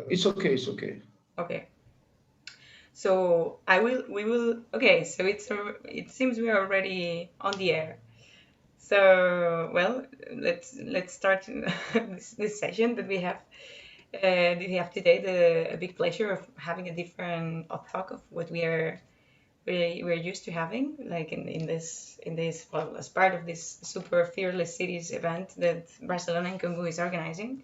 It's okay. It's okay. Okay. So we will, okay, so it seems we are already on the air. So, well, let's start this session that we have. We have today a big pleasure of having a different talk of what we're used to having, like in this well, as part of this super fearless cities event that Barcelona and Congo is organizing.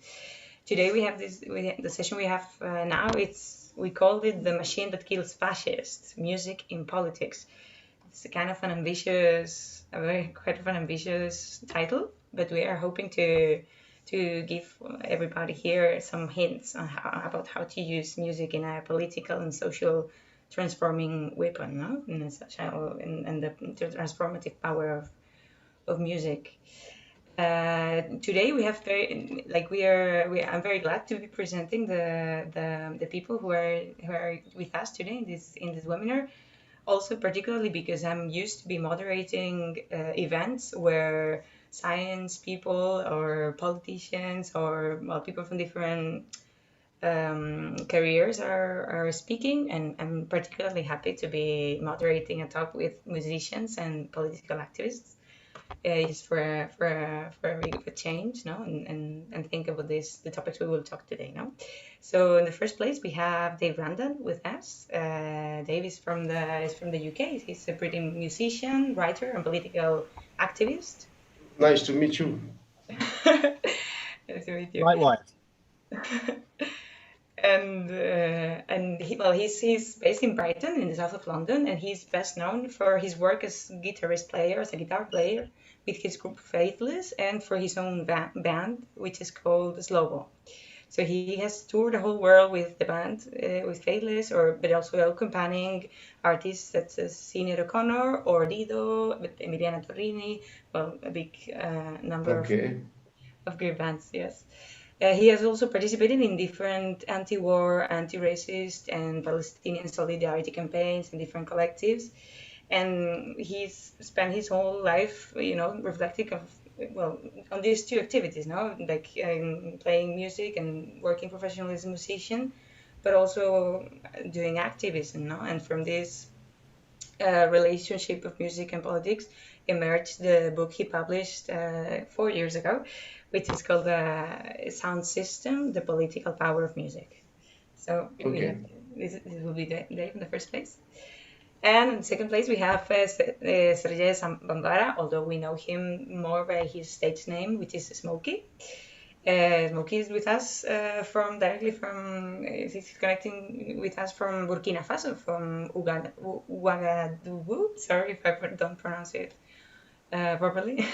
Today we have the session we have now. We called it the machine that kills fascists: music in politics. It's a kind of an ambitious, a very quite of an ambitious title, but we are hoping to give everybody here some hints on about how to use music in a political and social transforming weapon, no? And the transformative power of music. Today we have very like I'm very glad to be presenting the people who are with us today in this webinar. Also, particularly because I'm used to be moderating events where science people or politicians or well, people from different careers are speaking, and I'm particularly happy to be moderating a talk with musicians and political activists. Just for a bit of a change, no, and think about the topics we will talk today, no. So in the first place, we have Dave Randall with us. Dave is from the UK. He's a British musician, writer, and political activist. Nice to meet you. Nice to meet you. Likewise. He's based in Brighton in the south of London, and he's best known for his work as a guitar player with his group Faithless, and for his own band, which is called Slobo. So he has toured the whole world with the band, with Faithless, but also accompanying artists such as Sinead O'Connor or Dido, with Emiliana Torrini, well, a big number Okay. of great bands, yes. He has also participated in different anti-war, anti-racist, and Palestinian solidarity campaigns and different collectives. And he's spent his whole life, reflecting on these two activities, no, like playing music and working professionally as a musician, but also doing activism, no. And from this relationship of music and politics emerged the book he published 4 years ago, which is called Sound System: The Political Power of Music. So we have Okay. this will be Dave in the first place. And in second place, we have Sergei Bambara, although we know him more by his stage name, which is Smokey. Smokey is with us he's connecting with us from Burkina Faso, from Ouagadougou. Sorry if I don't pronounce it properly.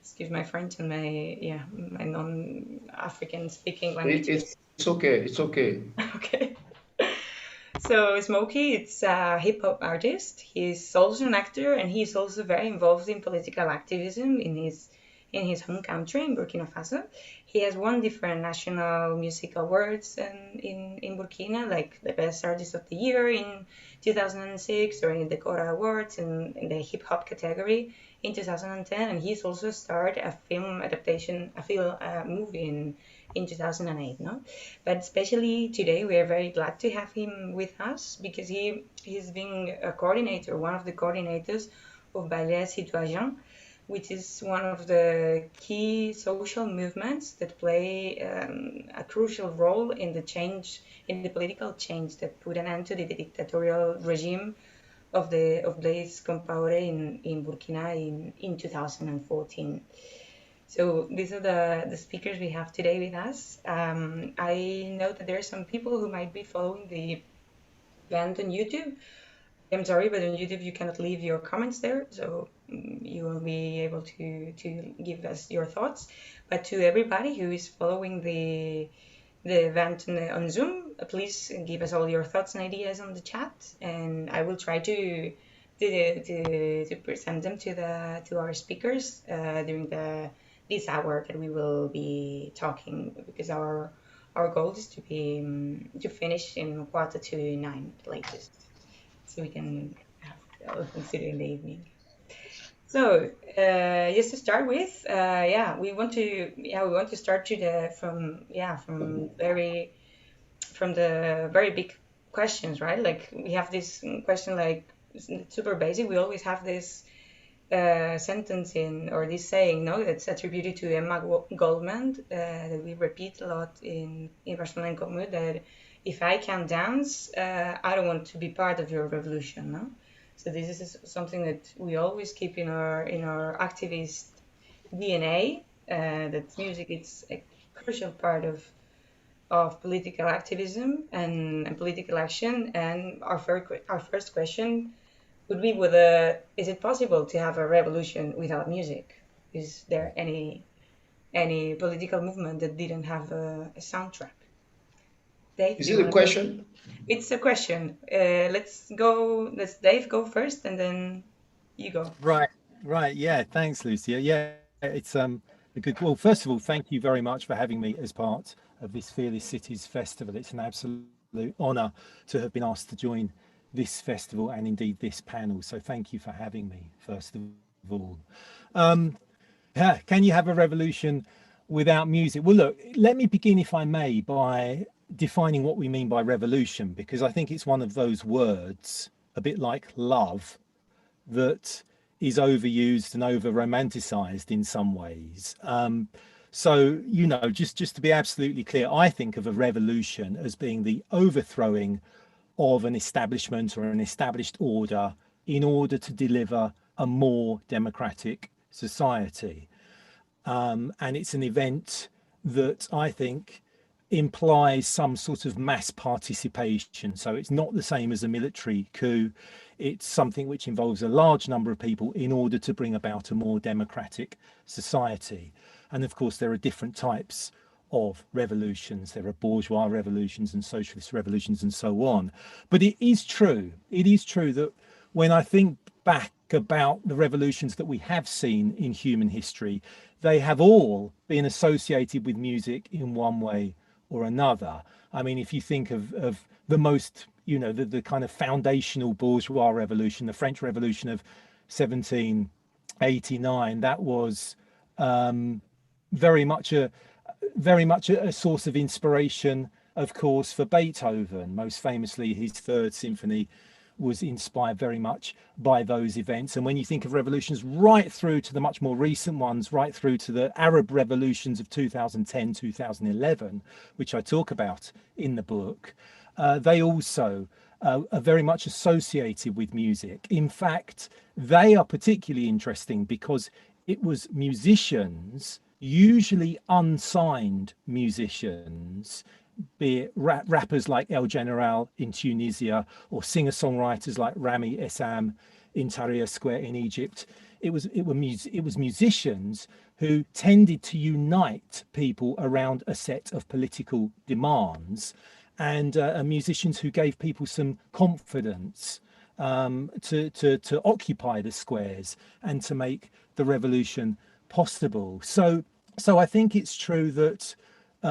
Excuse my French and my non-African speaking languages. It's okay. It's okay. Okay. So Smokey, it's a hip hop artist. He's also an actor, and he's also very involved in political activism in his home country, in Burkina Faso. He has won different national music awards in Burkina, like the Best Artist of the Year in 2006, or in the Cora Awards in the hip hop category in 2010. And he's also starred a film adaptation, a movie in 2008, no? But especially today, we are very glad to have him with us because he's been a coordinator, one of the coordinators of Ballet Citoyen, which is one of the key social movements that play a crucial role in the political change that put an end to the dictatorial regime of Blaise Compaoré in Burkina in 2014. So these are the speakers we have today with us. I know that there are some people who might be following the event on YouTube. I'm sorry, but on YouTube you cannot leave your comments there, so you won't be able to give us your thoughts. But to everybody who is following the event on Zoom, please give us all your thoughts and ideas on the chat, and I will try to present them to our speakers during this hour that we will be talking, because our goal is to finish in 8:45 latest, so we can have consider in the evening. So just to start with, we want to start from very from the very big questions, right? Like we have this question, like super basic. We always have this sentence in, or this saying, no, that's attributed to Emma Goldman, that we repeat a lot in Barcelona and Comú, that if I can dance, I don't want to be part of your revolution, no? So this is something that we always keep in our activist DNA, that music is a crucial part of political activism and political action. And our first question would be whether is it possible to have a revolution without music? Is there any political movement that didn't have a soundtrack? Dave, Is do you it a want to go? question? It's a question. Let's go. Let's Dave go first, and then you go. Right, right. Yeah, thanks, Lucia. Yeah, it's a good. Well, first of all, thank you very much for having me as part of this Fearless Cities Festival. It's an absolute honour to have been asked to join this festival and indeed this panel. So thank you for having me, first of all. Yeah, can you have a revolution without music? Well, look, let me begin, if I may, by defining what we mean by revolution, because I think it's one of those words, a bit like love, that is overused and over romanticized in some ways. So, you know, just to be absolutely clear, I think of a revolution as being the overthrowing of an establishment or an established order in order to deliver a more democratic society. And it's an event that I think implies some sort of mass participation. So it's not the same as a military coup. It's something which involves a large number of people in order to bring about a more democratic society. And of course, there are different types of revolutions. There are bourgeois revolutions and socialist revolutions and so on. But it is true that when I think back about the revolutions that we have seen in human history, they have all been associated with music in one way or another. I mean, if you think of the most, you know, the kind of foundational bourgeois revolution, the French Revolution of 1789, that was very much a source of inspiration, of course, for Beethoven. Most famously, his Third Symphony was inspired very much by those events. And when you think of revolutions right through to the much more recent ones, right through to the Arab revolutions of 2010, 2011, which I talk about in the book, they also are very much associated with music. In fact, they are particularly interesting because it was musicians, usually unsigned musicians, be it rappers like El General in Tunisia or singer-songwriters like Rami Essam in Tahrir Square in Egypt. It was musicians who tended to unite people around a set of political demands, and musicians who gave people some confidence to occupy the squares and to make the revolution possible. So I think it's true that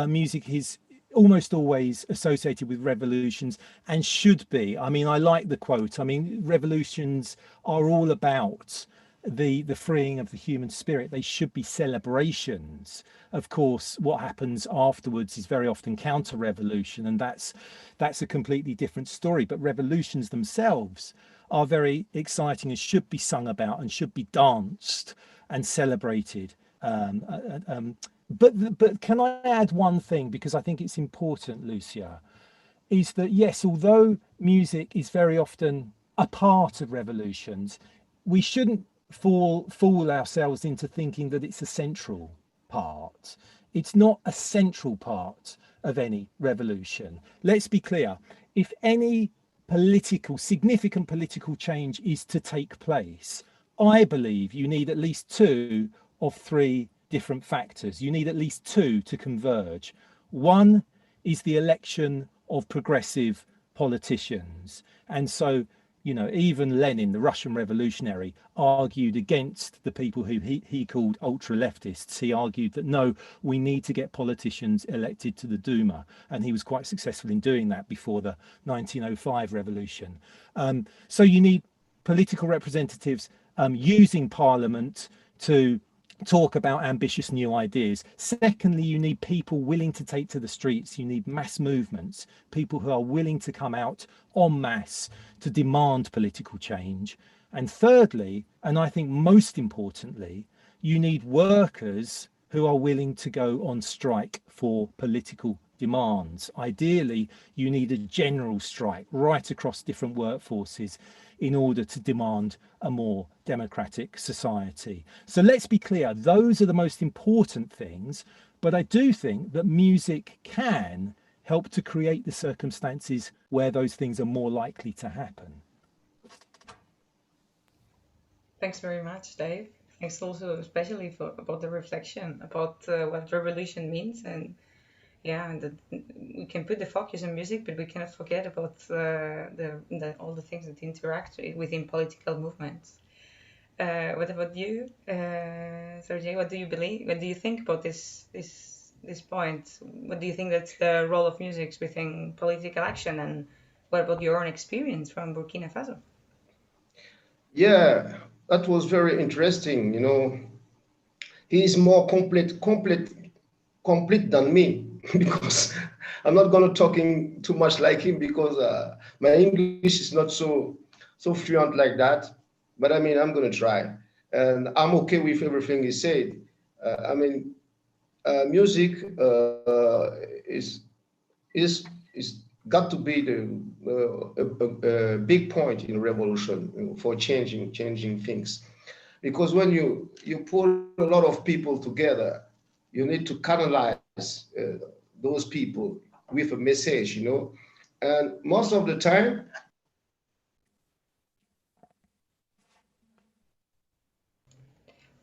music is almost always associated with revolutions and should be. I mean, I like the quote. I mean, revolutions are all about the freeing of the human spirit. They should be celebrations. Of course, what happens afterwards is very often counter-revolution, and that's a completely different story. But revolutions themselves are very exciting and should be sung about and should be danced and celebrated. But can I add one thing, because I think it's important, Lucia, is that yes, although music is very often a part of revolutions, we shouldn't fool ourselves into thinking that it's a central part. It's not a central part of any revolution. Let's be clear. If any significant political change is to take place, I believe you need at least two of three different factors. You need at least two to converge. One is the election of progressive politicians. And so, you know, even Lenin, the Russian revolutionary, argued against the people who he called ultra-leftists. He argued that, no, we need to get politicians elected to the Duma. And he was quite successful in doing that before the 1905 revolution. So you need political representatives using parliament to talk about ambitious new ideas. Secondly, you need people willing to take to the streets. You need mass movements, people who are willing to come out en masse to demand political change. And thirdly, and I think most importantly, you need workers who are willing to go on strike for political demands. Ideally, you need a general strike right across different workforces in order to demand a more democratic society. So let's be clear, those are the most important things, but I do think that music can help to create the circumstances where those things are more likely to happen. Thanks very much, Dave. Thanks also especially for about the reflection about what revolution means, and yeah, and that we can put the focus on music, but we cannot forget about all the things that interact within political movements. What about you, Sergey? What do you believe? What do you think about this point? What do you think that's the role of music within political action, and what about your own experience from Burkina Faso? Yeah, that was very interesting. You know, he's more complete than me because I'm not going to talking too much like him because my English is not so fluent like that. But I mean, I'm going to try, and I'm okay with everything he said. I mean, music is got to be a big point in revolution, you know, for changing things. Because when you put a lot of people together, you need to canalize those people with a message, you know. And most of the time,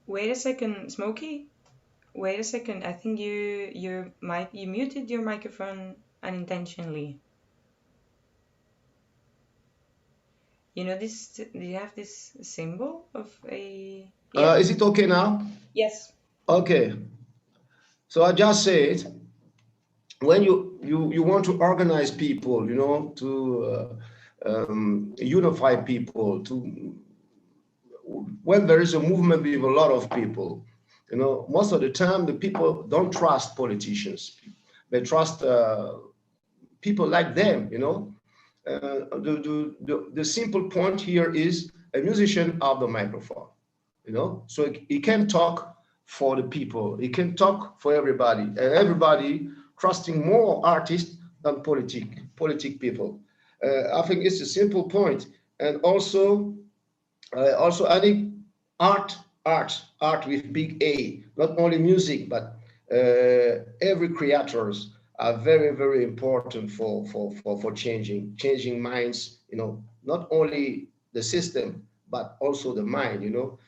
Wait a second, Smokey. Wait a second. I think you muted your microphone unintentionally. You know this? Do you have this symbol of a? Yeah. is it okay now? Yes. Okay. So I just said, when you want to organize people, you know, to unify people, to when there is a movement with a lot of people, you know, most of the time the people don't trust politicians. They trust people like them, you know. The simple point here is a musician have the microphone, you know, so he can talk for the people, he can talk for everybody, and everybody trusting more artists than politic people. I think it's a simple point. And also I think art, art with big A, not only music, but every creators are very important for changing minds. You know, not only the system but also the mind. You know,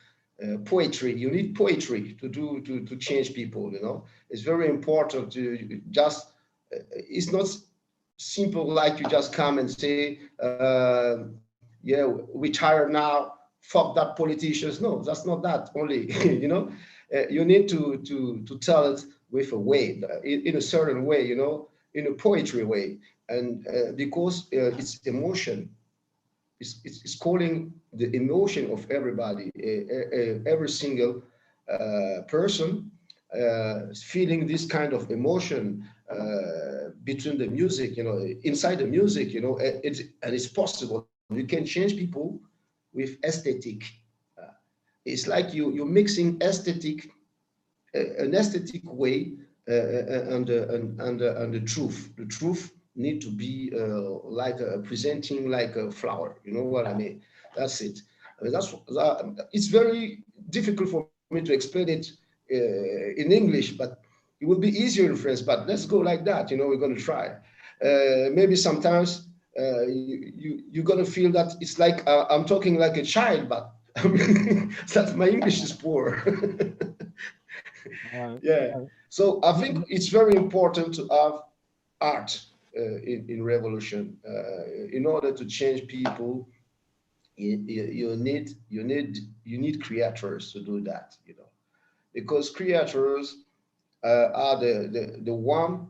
poetry. You need poetry to change people. You know, it's very important to just. It's not simple like you just come and say, yeah, retire now, fuck that politicians. No, that's not that only. You know, you need to tell it with a way, in a certain way, you know, in a poetry way, and because it's emotion. It's calling the emotion of everybody, every single person feeling this kind of emotion between the music, you know, inside the music, you know, and it's possible. You can change people with aesthetic. Uh, it's like you're mixing aesthetic, an aesthetic way, and the truth. The truth need to be like presenting like a flower. You know what I mean? That's it. I mean, it's very difficult for me to explain it in English, but it will be easier in French. But let's go like that. You know, we're going to try. Maybe sometimes you're going to feel that it's like I'm talking like a child, but I mean, that my English is poor. Yeah. So I think it's very important to have art in revolution. In order to change people, you need creators to do that. You know, because creators are the one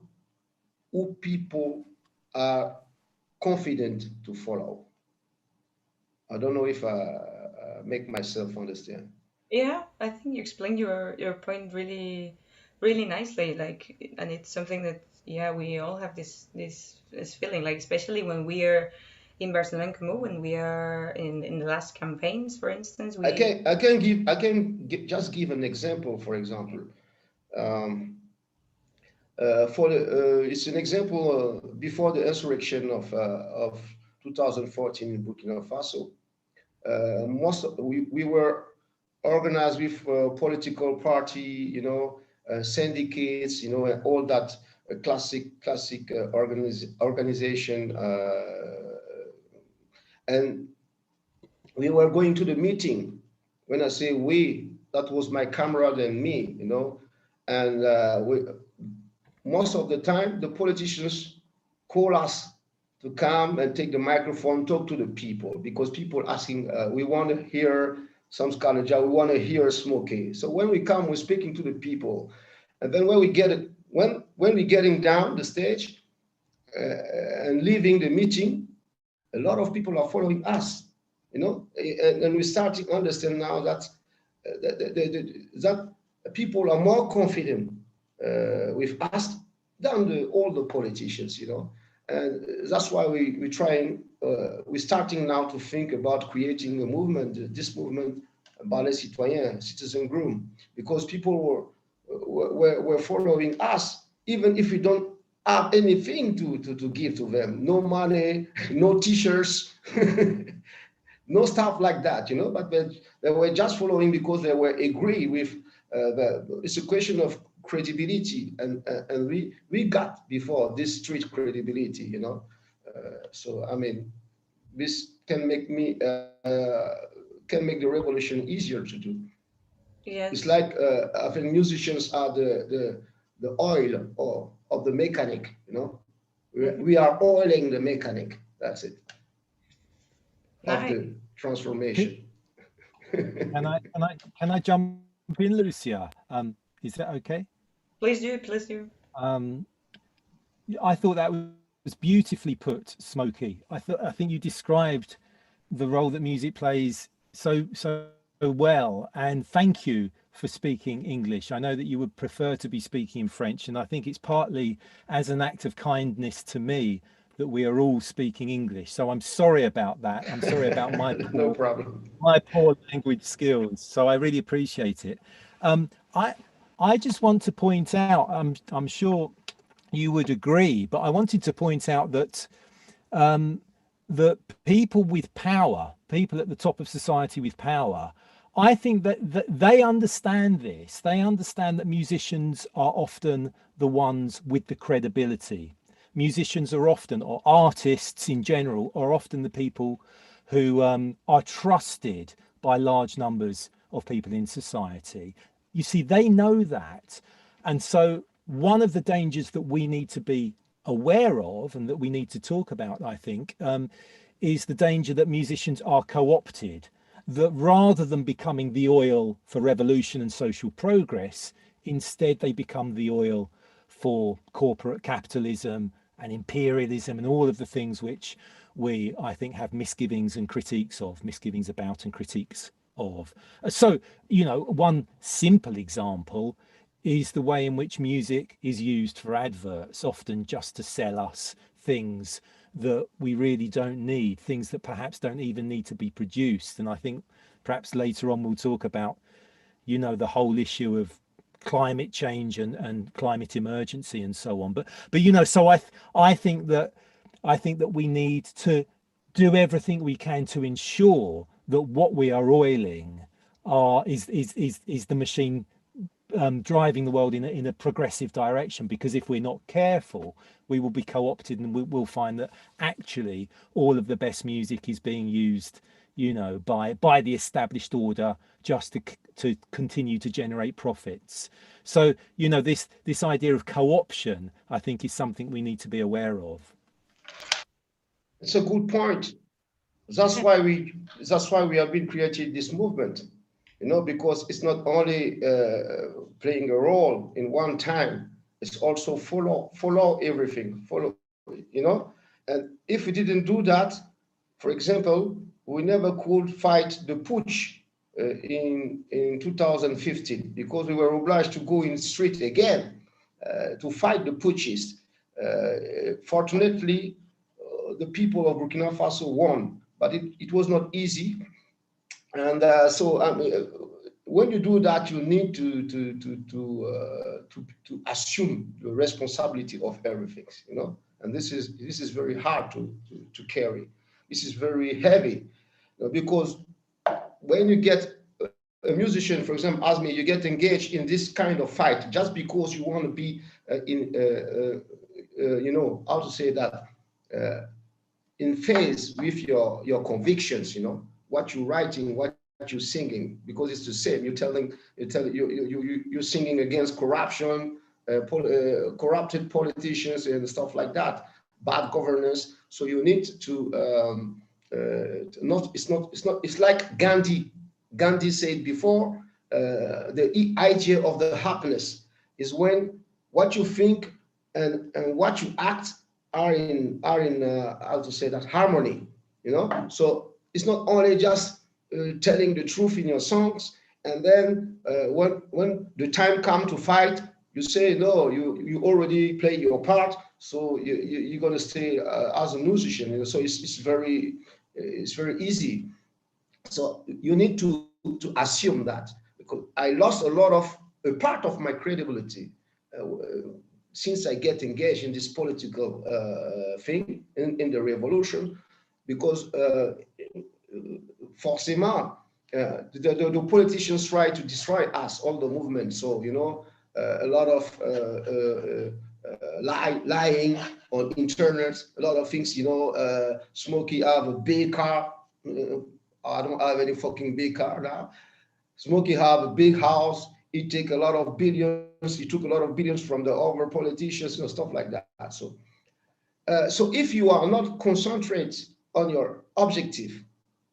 who people are confident to follow. I don't know if I make myself understand. Yeah, I think you explained your point really nicely. Like, and it's something that, yeah, we all have this feeling. Like, especially when we are in Barcelona, when we are in the last campaigns, for instance, we. Just give an example. For example, um, for the it's an example before the insurrection of 2014 in Burkina Faso. We were organized with political party, syndicates, and all that classic organization, and we were going to the meeting. When I say we, that was my comrade and me, and most of the time the politicians call us to come and take the microphone, talk to the people, because people asking, we want to hear some Scalaja, we want to hear Smokey. So when we come, we're speaking to the people, and then when we get it, when we getting down the stage and leaving the meeting, a lot of people are following us, and we're starting to understand now that that people are more confident with us than all the politicians, and that's why we're starting now to think about creating a movement, this movement, Ballet Citoyen, Citizen Group, because people were following us, even if we don't have anything to give to them, no money, no t-shirts, no stuff like that, but they were just following because they were agree with it's a question of credibility, and we got before this street credibility, so I mean, this can make the revolution easier to do. It's Yes. like I think musicians are the oil of the mechanic, we are oiling the mechanic, that's it, of Nice. the transformation. Can I jump in, Lucia? Is that okay? Please do, please do. Um, I thought that was beautifully put, Smokey. I think you described the role that music plays so well, and thank you for speaking English. I know that you would prefer to be speaking in French, and I think it's partly as an act of kindness to me that we are all speaking English. So I'm sorry about that. I'm sorry about No problem. my poor language skills. So I really appreciate it. Um, I I just want to point out. I'm sure you would agree, but I wanted to point out that that people with power, people at the top of society with power, I think that they understand this. They understand that musicians are often the ones with the credibility. Musicians are often, or artists in general, are often the people who are trusted by large numbers of people in society. You see, they know that. And so, one of the dangers that we need to be aware of and that we need to talk about, I think, is the danger that musicians are co opted, that rather than becoming the oil for revolution and social progress, instead they become the oil for corporate capitalism and imperialism and all of the things which we, I think, have misgivings and critiques of, misgivings about and critiques of. So, one simple example is the way in which music is used for adverts, often just to sell us things that we really don't need, things that perhaps don't even need to be produced. And I think perhaps later on we'll talk about, the whole issue of climate change and climate emergency and so on. So I think that we need to do everything we can to ensure that what we are oiling is the machine driving the world in a progressive direction, because if we're not careful, we will be co-opted, and we'll find that actually all of the best music is being used, by the established order, just to continue to generate profits. So this idea of co-option, I think, is something we need to be aware of. It's a good point. That's Yeah. why we have been created this movement, because it's not only playing a role in one time, it's also follow everything, and if we didn't do that, for example, we never could fight the putsch in 2015 because we were obliged to go in the street again to fight the putschists. Fortunately, the people of Burkina Faso won, but it was not easy. And so when you do that, you need to assume the responsibility of everything, you know. And this is very hard to carry. This is very heavy, because when you get a musician, for example, as me, you get engaged in this kind of fight just because you want to be you know, how to say that, in phase with your convictions, you know, what you're writing, what you're singing, because it's the same. You're singing against corruption, corrupted politicians and stuff like that, bad governance. So you need to it's like Gandhi said before, the idea of the happiness is when what you think and what you act are in how to say that, harmony, you know. So it's not only just telling the truth in your songs, and then when the time comes to fight, you say no, you already play your part, so you're gonna stay as a musician, you know? So it's very easy. So you need to assume that, because I lost a part of my credibility since I get engaged in this political thing in the revolution, because forcément the politicians try to destroy us, all the movement. So you know, a lot of lying on internet, a lot of things, you know. Smokey have a big car. I don't have any fucking big car now. Smokey have a big house. He take a lot of billions. He took a lot of billions from the other politicians, you know, stuff like that. So if you are not concentrate on your objective,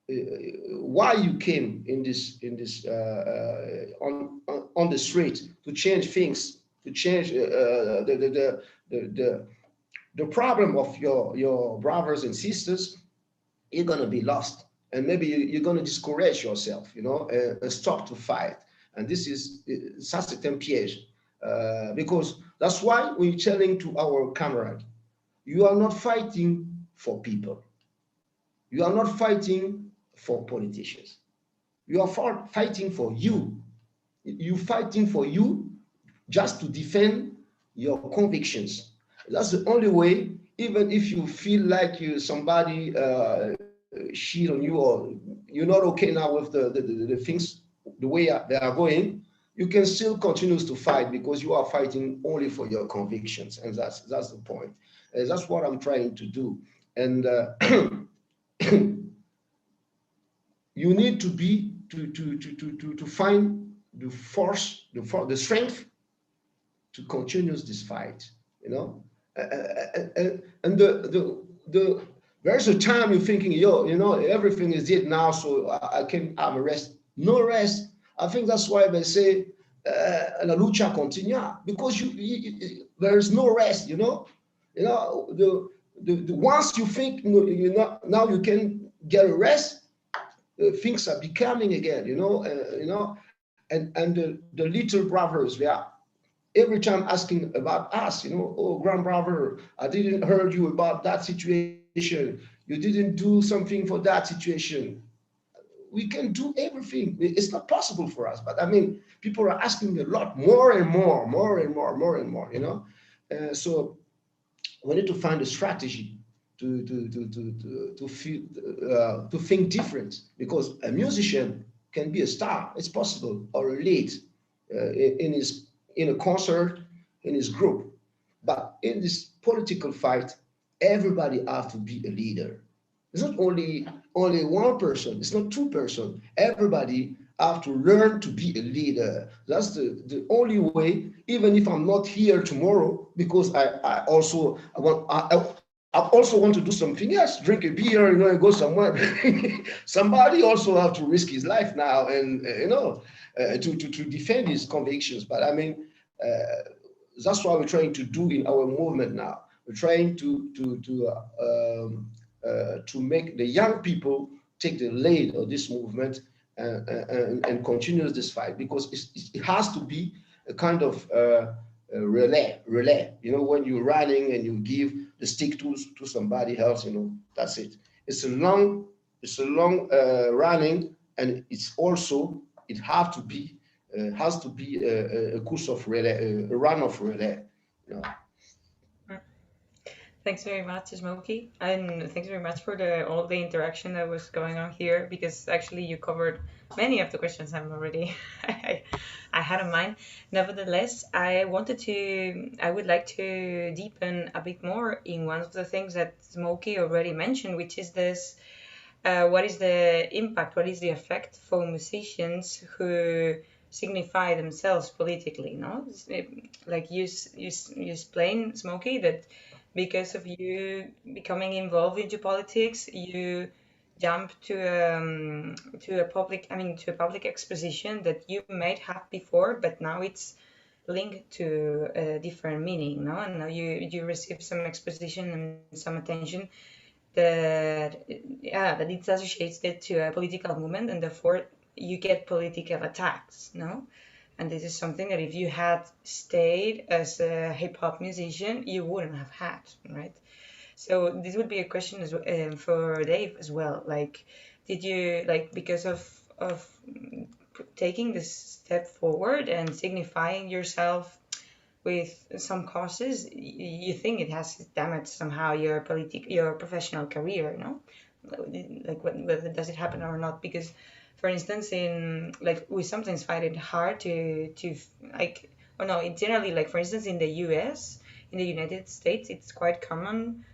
why you came in this on the street to change things, to change the problem of your brothers and sisters, you're gonna be lost, and maybe you're gonna discourage yourself, you know, and stop to fight. And this is ça c'est un piège, because that's why we're telling to our comrade, you are not fighting for people, you are not fighting for politicians, you are fighting for you. You're fighting for you just to defend your convictions. That's the only way. Even if you feel like somebody shit on you, or you're not okay now with the things, the way they are going, you can still continue to fight, because you are fighting only for your convictions. And that's the point. That's what I'm trying to do. And you need to be to find the force, the strength to continue this fight, you know. And there's a time you're thinking, yo, you know, everything is dead now, so I can have a rest. No rest. I think that's why they say la lucha continua, because there is no rest, you know. You know, the once you think, you know, now you can get a rest, things are becoming again, you know, and the little brothers, they are every time asking about us, you know. Oh, grand brother, I didn't heard you about that situation. You didn't do something for that situation. We can do everything. It's not possible for us, but I mean, people are asking a lot more and more, you know. So we need to find a strategy to think different, because a musician can be a star, it's possible, or a lead in a concert, in his group. But in this political fight, everybody has to be a leader. It's not only one person, it's not two persons. Everybody have to learn to be a leader. That's the only way, even if I'm not here tomorrow, because I also want to do something else, drink a beer, you know, and go somewhere. Somebody also have to risk his life now, and you know, to defend his convictions. But I mean, that's what we're trying to do in our movement now. We're trying to make the young people take the lead of this movement and continues this fight, because it has to be a kind of relay. You know, when you're running and you give the stick to somebody else, you know, that's it. It's a long running, and it's also, it has to be a course of relay, a run of relay. You know. Thanks very much, Smokey, and thanks very much for all the interaction that was going on here, because actually you covered many of the questions I'm already I had in mind. Nevertheless, I would like to deepen a bit more in one of the things that Smokey already mentioned, which is this: what is the impact, what is the effect for musicians who signify themselves politically? No, like you explained, Smokey, that because of you becoming involved into politics, you jump to a public, to a public exposition that you might have before, but now it's linked to a different meaning, no? And now you receive some exposition and some attention that, yeah, that it's associated to a political movement, and therefore you get political attacks, no? And this is something that if you had stayed as a hip hop musician, you wouldn't have had, right? So this would be a question for Dave as well. Like, did you, like, because of taking this step forward and signifying yourself with some causes, you think it has damaged somehow your professional career, no? Like, whether does it happen or not? Because, for instance, we sometimes find it hard to like, or no, it generally, like, for instance, in the US, in the United States, it's quite common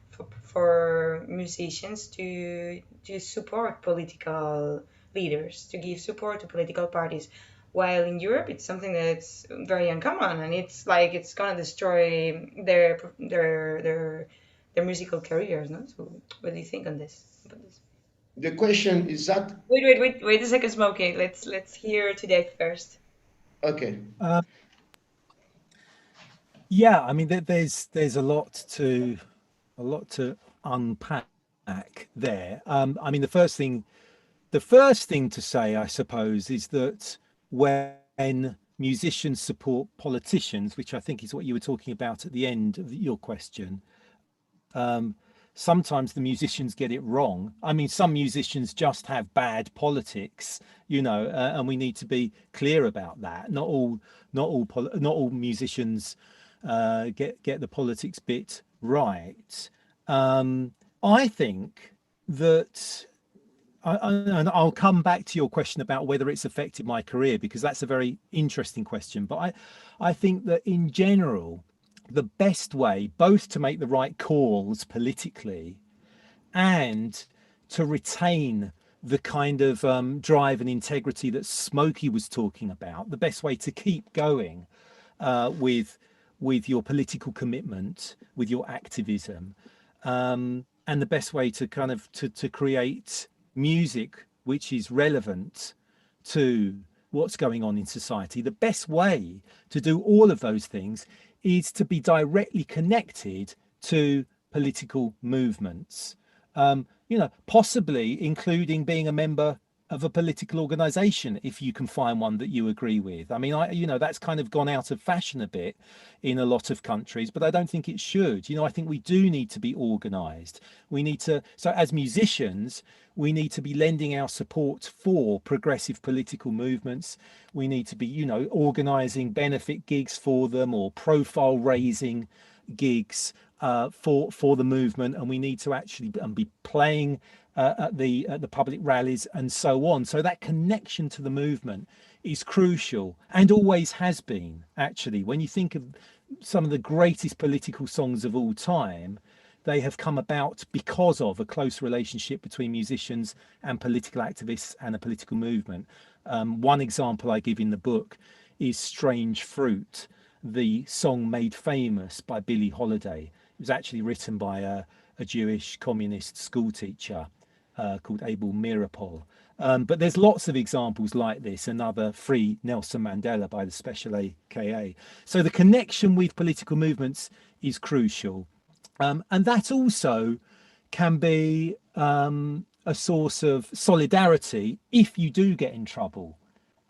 for musicians to support political leaders, to give support to political parties. While in Europe, it's something that's very uncommon, and it's like it's gonna destroy their musical careers, no? So, what do you think on this? About this? The question is that Wait a second, Smokey. Let's hear today first. okay? Yeah, I mean, there's a lot to unpack there. I mean, the first thing to say, I suppose, is that when musicians support politicians, which I think is what you were talking about at the end of your question, sometimes the musicians get it wrong. I mean, some musicians just have bad politics, you know, and we need to be clear about that. Not all musicians get the politics bit right. I think that, and I'll come back to your question about whether it's affected my career, because that's a very interesting question. But I think that in general, the best way both to make the right calls politically and to retain the kind of drive and integrity that Smokey was talking about, the best way to keep going with your political commitment, with your activism, and the best way to kind of to create music which is relevant to what's going on in society. The best way to do all of those things is to be directly connected to political movements, you know, possibly including being a member of a political organization if you can find one that you agree with. I mean, you know, that's kind of gone out of fashion a bit in a lot of countries, but I don't think it should. You know, I think we do need to be organized. We need to, so as musicians, we need to be lending our support for progressive political movements. We need to be, you know, organizing benefit gigs for them, or profile raising gigs for the movement, and we need to actually be playing at the public rallies and so on. So that connection to the movement is crucial, and always has been. Actually, when you think of some of the greatest political songs of all time, they have come about because of a close relationship between musicians and political activists and a political movement. One example I give in the book is Strange Fruit, the song made famous by Billie Holiday. It was actually written by a Jewish communist schoolteacher called Abel Meeropol. But there's lots of examples like this. Another, Free Nelson Mandela by the Special AKA. So the connection with political movements is crucial. And that also can be a source of solidarity if you do get in trouble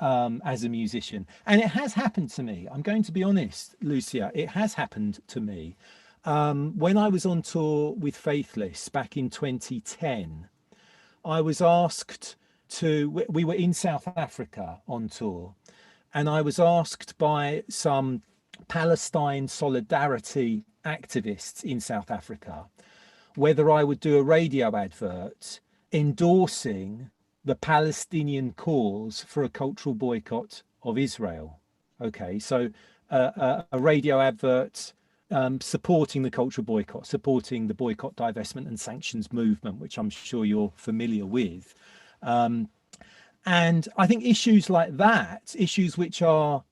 as a musician. And it has happened to me. I'm going to be honest, Lucia, it has happened to me. When I was on tour with Faithless back in 2010, I was asked to, we were in South Africa on tour, and I was asked by some Palestine solidarity activists in South Africa whether I would do a radio advert endorsing the Palestinian cause for a cultural boycott of Israel. Okay, so a radio advert supporting the cultural boycott, supporting the boycott, divestment and sanctions movement, which I'm sure you're familiar with. And I think issues like that, issues which are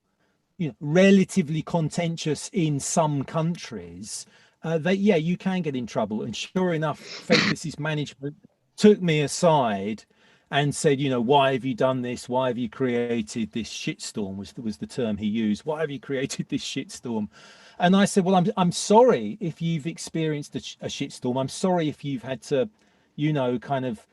relatively contentious in some countries, yeah, you can get in trouble. And sure enough, Faithless's management took me aside and said, why have you done this? Why have you created this shitstorm? Was the term he used. Why have you created this shitstorm? And I said, well, I'm sorry if you've experienced a shitstorm. I'm sorry if you've had to, kind of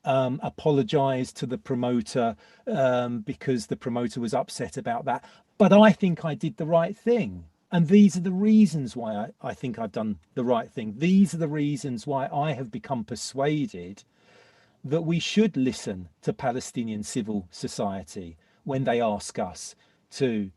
apologize to the promoter because the promoter was upset about that. But I think I did the right thing. And these are the reasons why I think I've done the right thing. These are the reasons why I have become persuaded that we should listen to Palestinian civil society when they ask us to,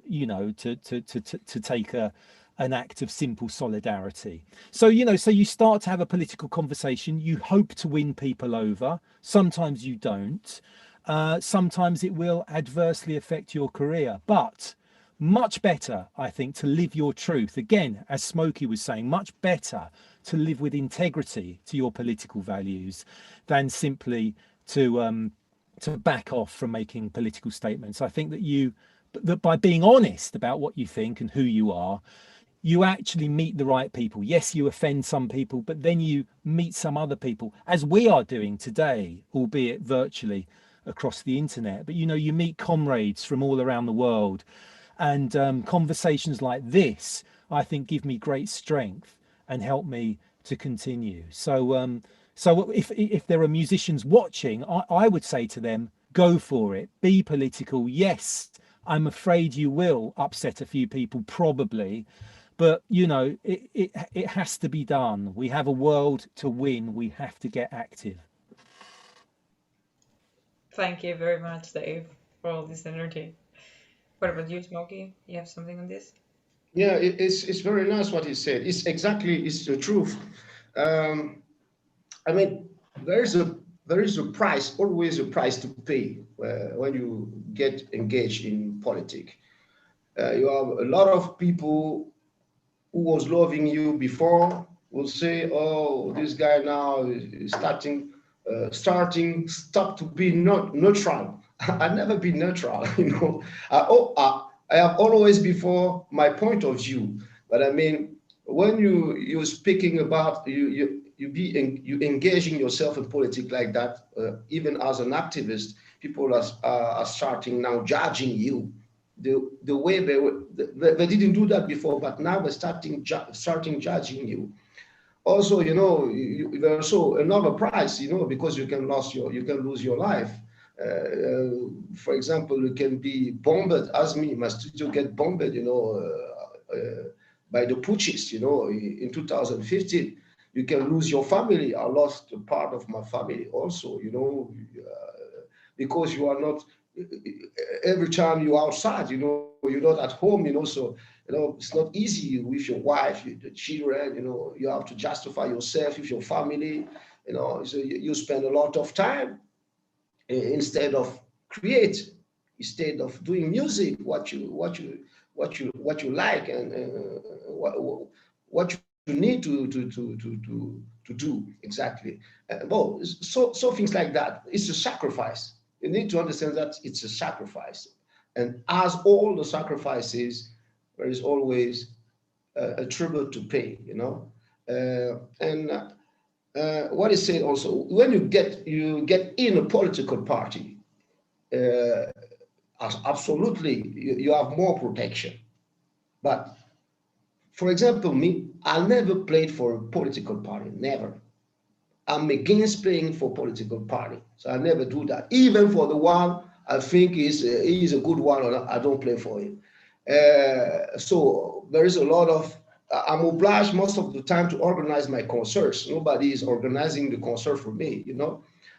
to take an act of simple solidarity. So, so you start to have a political conversation. You hope to win people over. Sometimes you don't. Sometimes it will adversely affect your career, but much better, I think, to live your truth. Again, as Smokey was saying, much better to live with integrity to your political values than simply to back off from making political statements. I think that by being honest about what you think and who you are, you actually meet the right people. Yes, you offend some people, but then you meet some other people, as we are doing today, albeit virtually across the internet. But you meet comrades from all around the world, and conversations like this, I think, give me great strength and help me to continue. So so if there are musicians watching, I would say to them, go for it, be political. Yes, I'm afraid you will upset a few people, probably, but it has to be done. We have a world to win. We have to get active. Thank you very much, Dave, for all this energy. What about you, Smokey? You have something on this? Yeah, it's very nice what he said. It's the truth. I mean, there is a price, always a price to pay when you get engaged in politics. You have a lot of people who was loving you before will say, "Oh, this guy now is stop to be not neutral." I never been neutral, I have always before my point of view. But I mean, when you're speaking about you engaging yourself in politics like that, even as an activist, people are starting now judging you. The way they didn't do that before, but now they're starting judging you. Also, there's also another price, because you can lose your life. For example, you can be bombed, as me, my studio get bombed, by the putschists, in 2015. You can lose your family. I lost a part of my family also, because you are not, every time you're outside, you're not at home, so, it's not easy with your wife, the children, you have to justify yourself with your family, so you spend a lot of time instead of create, instead of doing music, what you like, and what you need to do exactly. Well, so things like that. It's a sacrifice. You need to understand that it's a sacrifice, and as all the sacrifices, there is always a tribute to pay. And what is said also, when you get in a political party, absolutely you have more protection. But for example, me, I never played for a political party, never. I'm against paying for political party. So I never do that. Even for the one I think is a good one, or I don't play for him. So there is a lot of, I'm obliged most of the time to organize my concerts. Nobody is organizing the concert for me,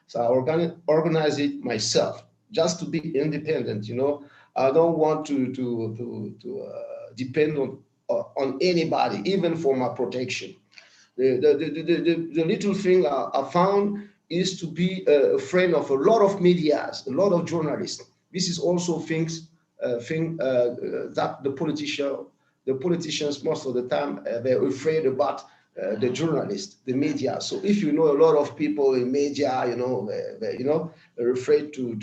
So I organize it myself, just to be independent. I don't want to depend on anybody, even for my protection. The little thing I found is to be a friend of a lot of medias, a lot of journalists. This is also thing that the politicians most of the time they're afraid about the journalists, the media. So if you know a lot of people in media, they're afraid to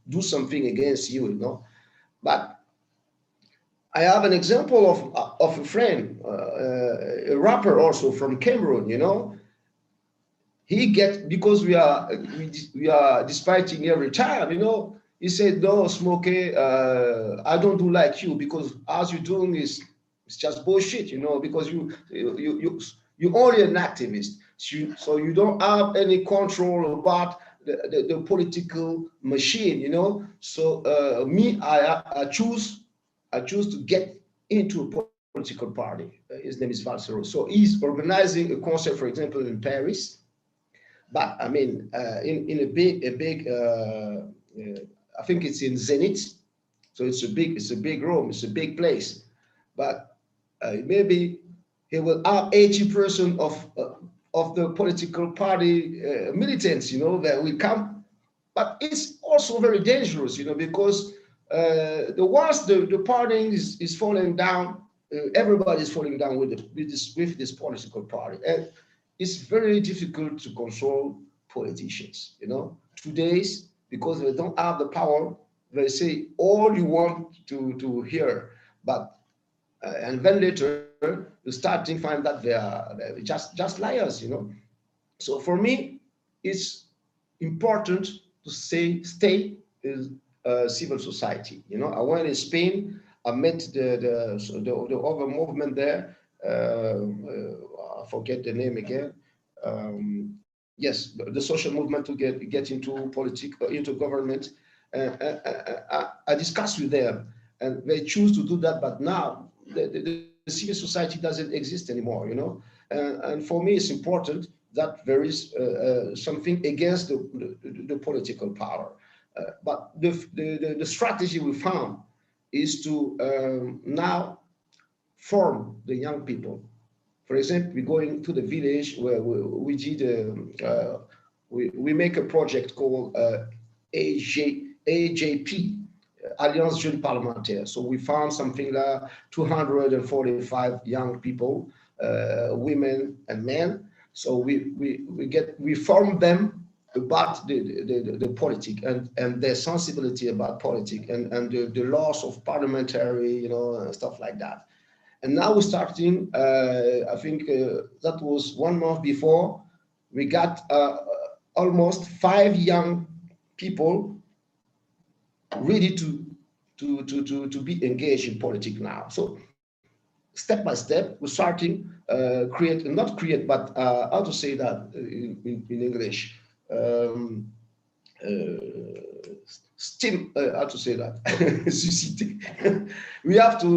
do something against you. But I have an example of a friend, a rapper also from Cameroon. He get, because we are disputing every time. He said, "No, Smokey, I don't do like you, because as you're doing is it's just bullshit. Because you only an activist, so you don't have any control about the political machine. So me, I choose to get into a political party. His name is Valsero. So he's organizing a concert, for example, in Paris. But I mean, in I think it's in Zenith. So it's a big room, it's a big place. But maybe he will have 80% of the political party militants, that will come. But it's also very dangerous, because once the party is falling down, everybody is falling down with this political party. And it's very difficult to control politicians. Today's, because they don't have the power, they say all you want to hear, but and then later you start to find that they're just liars. So for me, it's important to stay in civil society. I went in Spain. I met the other movement there. I forget the name again. Yes, the social movement to get into politics, into government. I discussed with them, and they choose to do that. But now the civil society doesn't exist anymore. And for me, it's important that there is something against the political power. But the strategy we found is to now form the young people. For example, we're going to the village where we did we make a project called AJP, Alliance Jeune Parlementaire. So we found something like 245 young people, women and men. So we form them about the politics and their sensibility about politics and the laws of parliamentary, stuff like that. And now we're starting, I think that was 1 month before, we got almost 5 young people ready to be engaged in politics now. So step by step, we're starting not create, but how to say that in English? How to say that? We have to,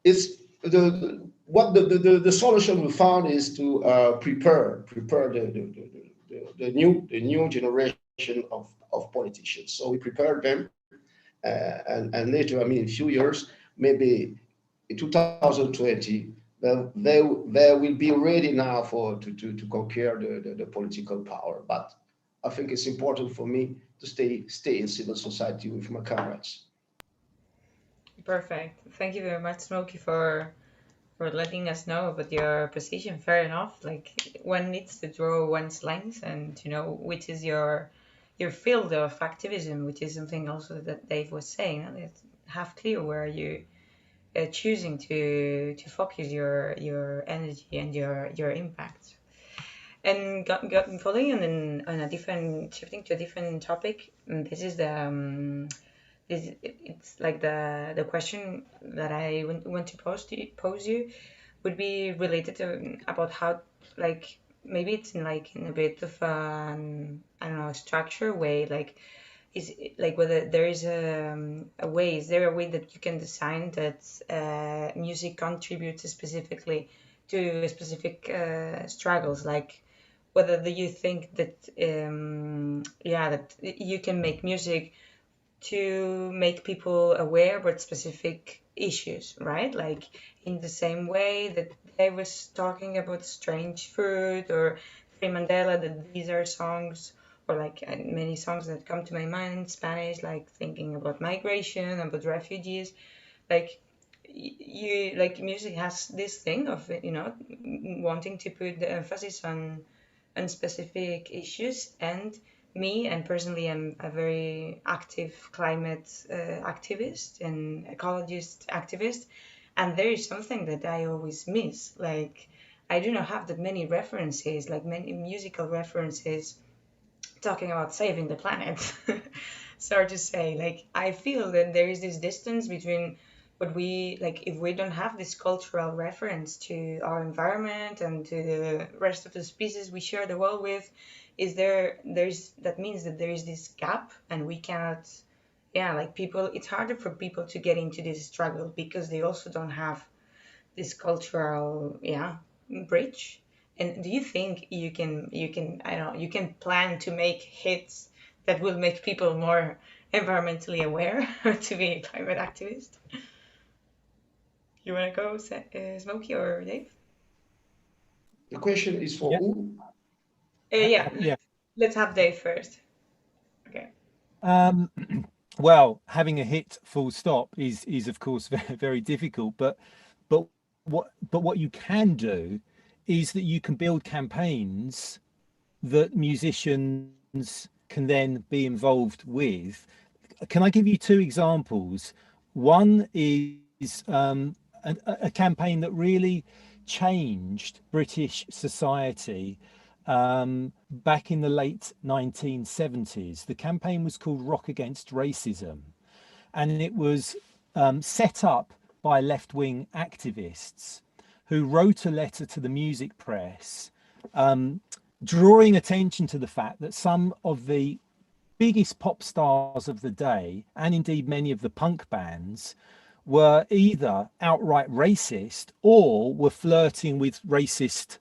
it's the solution we found is to prepare the new generation of politicians. So we prepare them, and later, I mean, in a few years, maybe in 2020, they will be ready now to conquer the political power. But I think it's important for me to stay in civil society with my comrades. Perfect. Thank you very much, Smokey, for letting us know about your position. Fair enough. Like, one needs to draw one's lines and to know which is your field of activism, which is something also that Dave was saying. And have clear where you choosing to focus your energy and your impact. And following on a different, shifting to a different topic. This is it's like the question that I want to pose you would be related to about like maybe it's in like in a bit of an, I don't know, structure way, like is like whether there is a way, is there a way that you can design that music contributes specifically to specific struggles, like whether do you think that yeah, that you can make music to make people aware about specific issues, right? Like in the same way that I was talking about strange food or Free Mandela, that these are songs, or like many songs that come to my mind in Spanish, like thinking about migration, about refugees, like you, like music has this thing of, you know, wanting to put the emphasis on specific issues. And me, and personally, I'm a very active climate activist and ecologist activist, and there is something that I always miss. Like I do not have that many references, like many musical references talking about saving the planet. So to say, like I feel that there is this distance between what we like, if we don't have this cultural reference to our environment and to the rest of the species we share the world with, is there's that means that there is this gap, and we cannot, yeah, like people, it's harder for people to get into this struggle because they also don't have this cultural, yeah, bridge. And do you think you can I don't know, you can plan to make hits that will make people more environmentally aware to be a climate activist? You want to go, Smokey or Dave? The question is for Yeah, who? Yeah, yeah. let's have Dave first. Okay. Um, well, having a hit full stop is of course very, very difficult, but what you can do is that you can build campaigns that musicians can then be involved with. Can I give you two examples? One is a campaign that really changed British society back in the late 1970s. The campaign was called Rock Against Racism, and it was set up by left-wing activists who wrote a letter to the music press, drawing attention to the fact that some of the biggest pop stars of the day, and indeed many of the punk bands, were either outright racist or were flirting with racist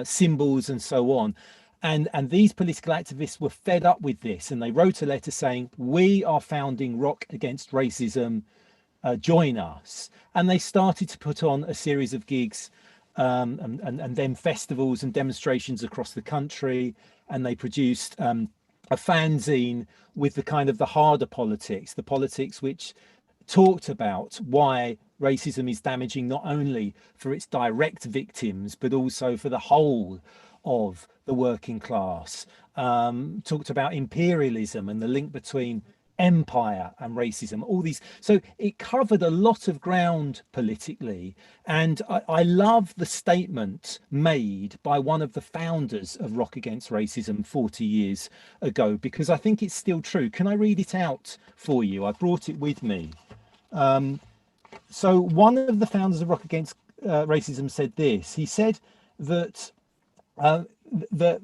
symbols and so on. And these political activists were fed up with this, and they wrote a letter saying, "We are founding Rock Against Racism, join us." And they started to put on a series of gigs and then festivals and demonstrations across the country. And they produced a fanzine with the kind of the harder politics, the politics which talked about why racism is damaging not only for its direct victims, but also for the whole of the working class. Talked about imperialism and the link between empire and racism, all these. So it covered a lot of ground politically. And I love the statement made by one of the founders of Rock Against Racism 40 years ago, because I think it's still true. Can I read it out for you? I brought it with me. So one of the founders of Rock Against Racism said this. He said that the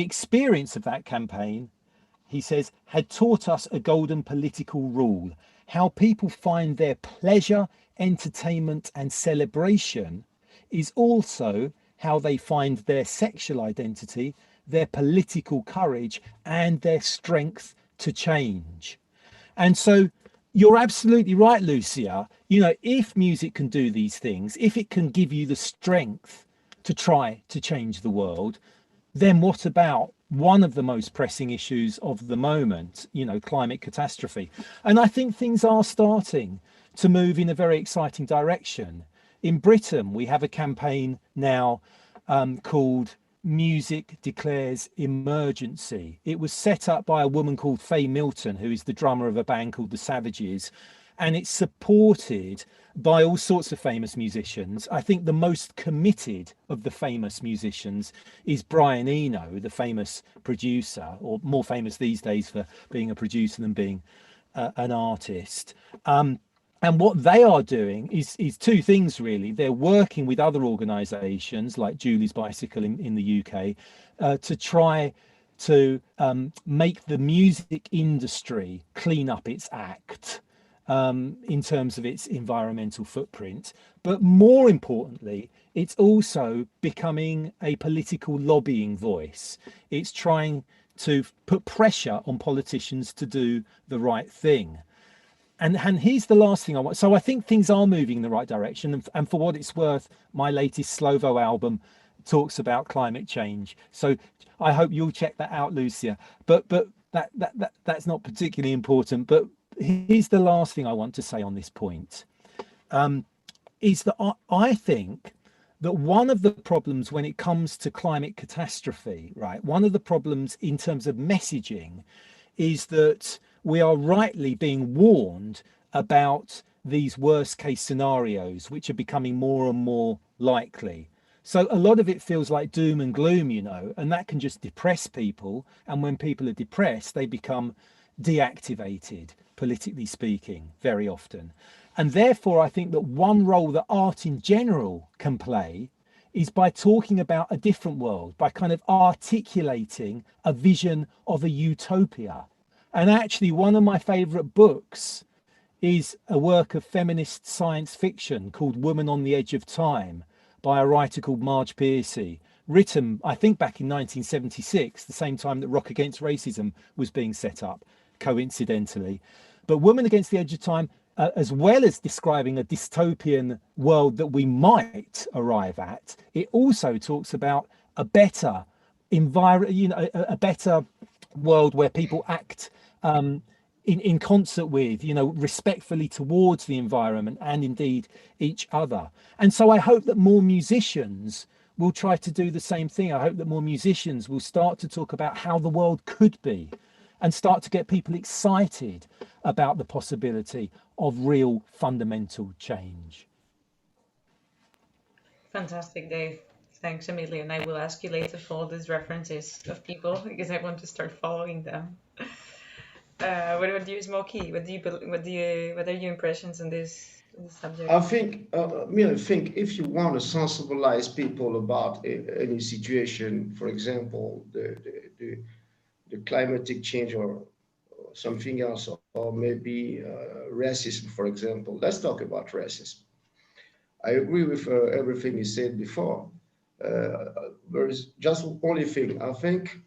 experience of that campaign, he says, had taught us a golden political rule: how people find their pleasure, entertainment, and celebration is also how they find their sexual identity, their political courage, and their strength to change. And so you're absolutely right, Lucia. You know, if music can do these things, if it can give you the strength to try to change the world, then what about one of the most pressing issues of the moment, you know, climate catastrophe? And I think things are starting to move in a very exciting direction. In Britain, we have a campaign now called Music Declares Emergency. It was set up by a woman called Faye Milton, who is the drummer of a band called the Savages, and it's supported by all sorts of famous musicians. I think the most committed of the famous musicians is Brian Eno, the famous producer, or more famous these days for being a producer than being an artist. And what they are doing is two things, really. They're working with other organisations like Julie's Bicycle in the UK to try to make the music industry clean up its act in terms of its environmental footprint. But more importantly, it's also becoming a political lobbying voice. It's trying to put pressure on politicians to do the right thing. And here's the last thing I want. So I think things are moving in the right direction. And for what it's worth, my latest Slovo album talks about climate change. So I hope you'll check that out, Lucia. But that's not particularly important. But here's the last thing I want to say on this point, is that I think that one of the problems when it comes to climate catastrophe, right, one of the problems in terms of messaging is that we are rightly being warned about these worst case scenarios, which are becoming more and more likely. So a lot of it feels like doom and gloom, you know, and that can just depress people. And when people are depressed, they become deactivated, politically speaking, very often. And therefore, I think that one role that art in general can play is by talking about a different world, by kind of articulating a vision of a utopia. And actually, one of my favorite books is a work of feminist science fiction called Woman on the Edge of Time by a writer called Marge Piercy, written, I think, back in 1976, the same time that Rock Against Racism was being set up, coincidentally. But Woman Against the Edge of Time, as well as describing a dystopian world that we might arrive at, it also talks about a better environment, you know, a better world where people act in concert with, you know, respectfully towards the environment and indeed each other. And so I hope that more musicians will try to do the same thing. I hope that more musicians will start to talk about how the world could be and start to get people excited about the possibility of real fundamental change. Fantastic, Dave. Thanks a million. I will ask you later for all these references of people because I want to start following them. What about you, Smokey? What are your impressions on this subject? I think, I think if you want to sensibilize people about any situation, for example, the climatic change or something else, or maybe racism, for example, let's talk about racism. I agree with everything you said before. There is just only thing. I think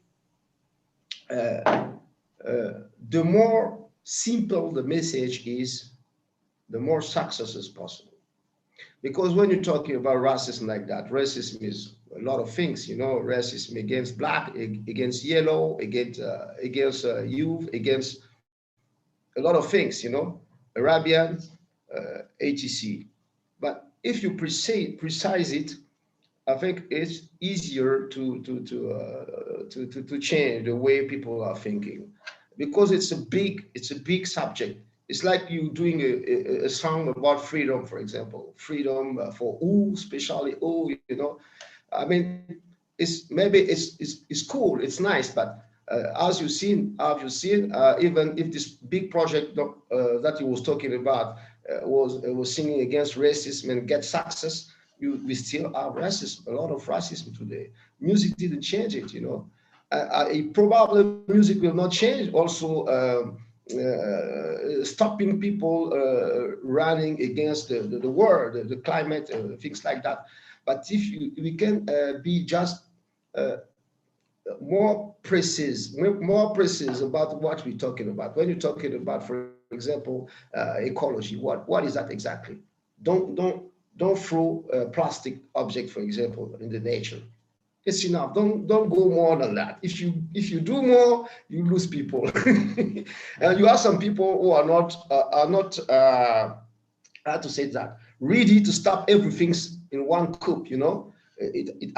the more simple the message is, the more success is possible. Because when you're talking about racism like that, racism is a lot of things, you know, racism against black, against yellow, against youth, against a lot of things, you know, Arabian, etc. But if you precise it, I think it's easier to change the way people are thinking, because it's a big subject. It's like you doing a song about freedom, for example, freedom for who, especially who, you know. I mean, it's cool, it's nice, but as you've seen, even if this big project that he was talking about was singing against racism and get success, we still have racism, a lot of racism today. Music didn't change it, you know. Probably music will not change also. Stopping people running against the world, the climate, things like that. But if we can be just more precise about what we're talking about. When you're talking about, for example, ecology, what is that exactly? Don't throw a plastic object, for example, in the nature. It's enough. Don't go more than that. If you do more, you lose people. And you have some people who are not how to say that, ready to stop everything in one coup. You know, it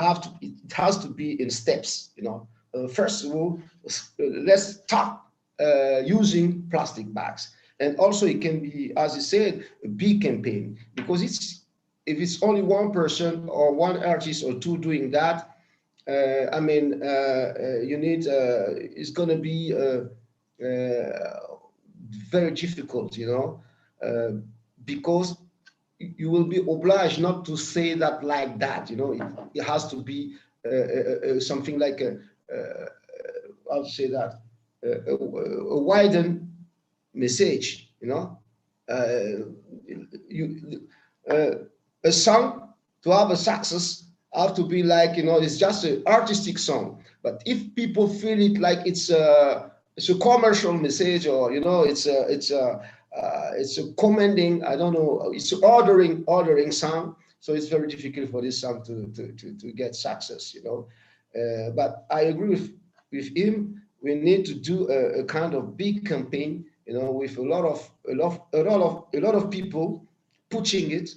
has to be in steps. You know, first of all, let's stop using plastic bags, and also it can be, as you said, a big campaign, because if it's only one person or one artist or two doing that. I mean, you need. It's going to be very difficult, you know. because you will be obliged not to say that like that. It has to be something like I'll say that a widened message. You a song to have a success have to be like, it's just an artistic song. But if people feel it like it's a commercial message, or it's a commanding, I don't know, it's ordering song. So it's very difficult for this song to get success. But I agree with him. We need to do a kind of big campaign, with a lot of people pushing it,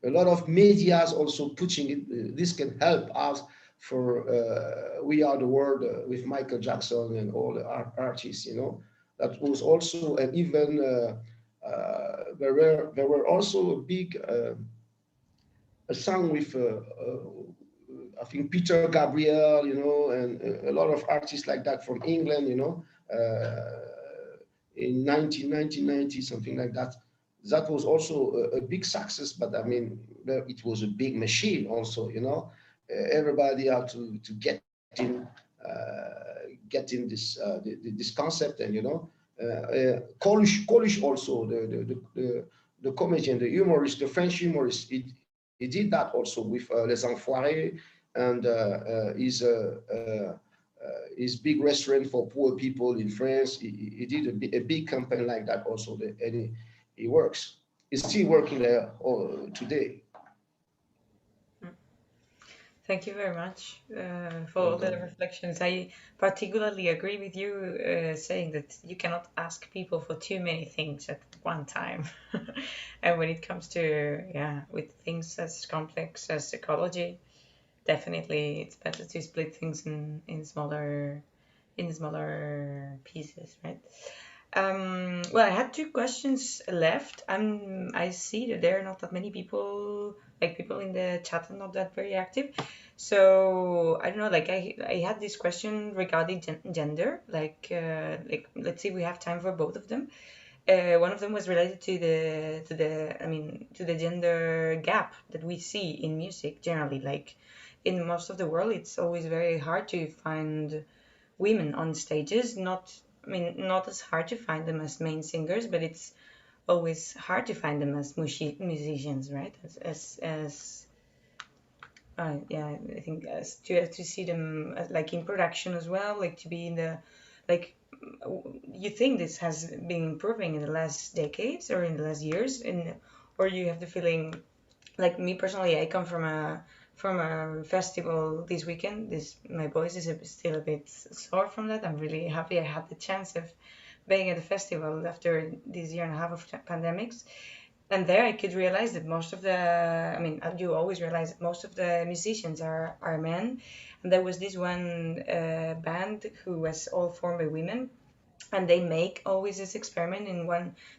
a lot of medias also pushing it. This can help us for We Are the World with Michael Jackson and all the artists. That was also, and even there were also a big a song with I think Peter Gabriel, and a lot of artists like that from England, in 1990, something like that. That was also a big success, but I mean, it was a big machine also, everybody had to get in this concept, and Coluche also, the comedian, the humorist, the French humorist, he did that also with Les Enfoirés, and his big restaurant for poor people in France. He did a big campaign like that also, and he works. He's still working there today. Thank you very much for all the reflections. I particularly agree with you saying that you cannot ask people for too many things at one time. And when it comes to, with things as complex as ecology, definitely it's better to split things in smaller pieces, right? Well, I had 2 questions left. I see that there are not that many people, like people in the chat are not that very active. So I don't know, like I had this question regarding gender, like let's see if we have time for both of them. One of them was related to the gender gap that we see in music generally. Like in most of the world, it's always very hard to find women on stages. Not as hard to find them as main singers, but it's always hard to find them as musicians, right? I think as to see them like in production as well, like to be in the, like, you think this has been improving in the last decades or in the last years, or you have the feeling, like me personally, I come from a festival this weekend. My voice is still a bit sore from that. I'm really happy I had the chance of being at the festival after this year and a half of pandemics. And there I could realize that most of you always realize that most of the musicians are men. And there was this one band who was all formed by women. And they make always this experiment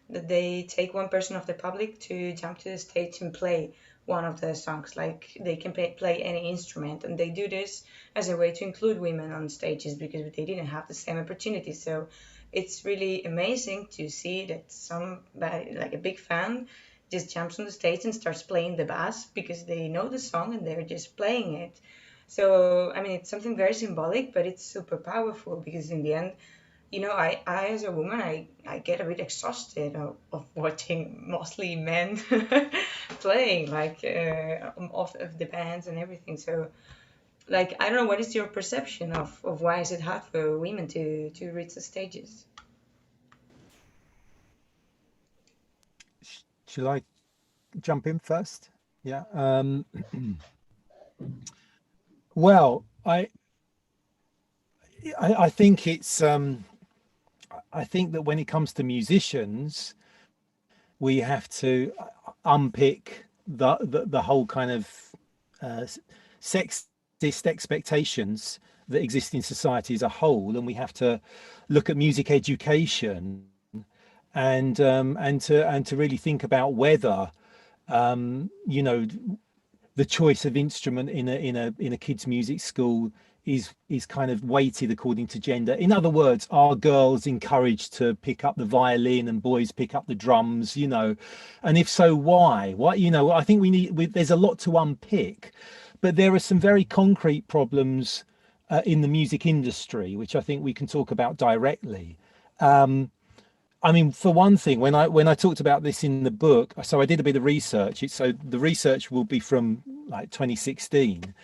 that they take one person of the public to jump to the stage and play one of the songs. Like they can play any instrument, and they do this as a way to include women on stages because they didn't have the same opportunity. So it's really amazing to see that somebody, like a big fan, just jumps on the stage and starts playing the bass because they know the song and they're just playing it. So it's something very symbolic, but it's super powerful because in the end, I as a woman, I get a bit exhausted of watching mostly men playing, like of the bands and everything. So, like, I don't know, what is your perception of why is it hard for women to reach the stages? Shall I jump in first? Yeah. Well, I think it's I think that when it comes to musicians, we have to unpick the whole kind of sexist expectations that exist in society as a whole, and we have to look at music education and to really think about whether the choice of instrument in a kids' music school is kind of weighted according to gender? In other words, are girls encouraged to pick up the violin and boys pick up the drums, you know? And if so, why? You know, I think there's a lot to unpick, but there are some very concrete problems in the music industry, which I think we can talk about directly. I mean, for one thing, when I talked about this in the book, so I did a bit of research. So the research will be from like 2016.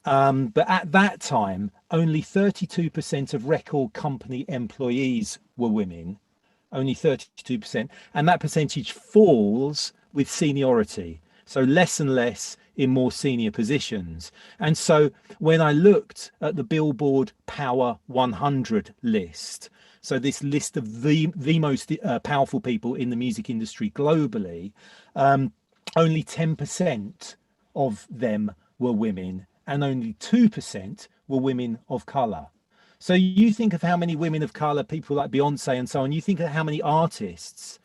But at that time, only 32% of record company employees were women, only 32%. And that percentage falls with seniority. So less and less in more senior positions. And so when I looked at the Billboard Power 100 list, so this list of the most powerful people in the music industry globally, only 10% of them were women, and only 2% were women of color. So you think of how many women of color, people like Beyonce and so on, you think of how many artists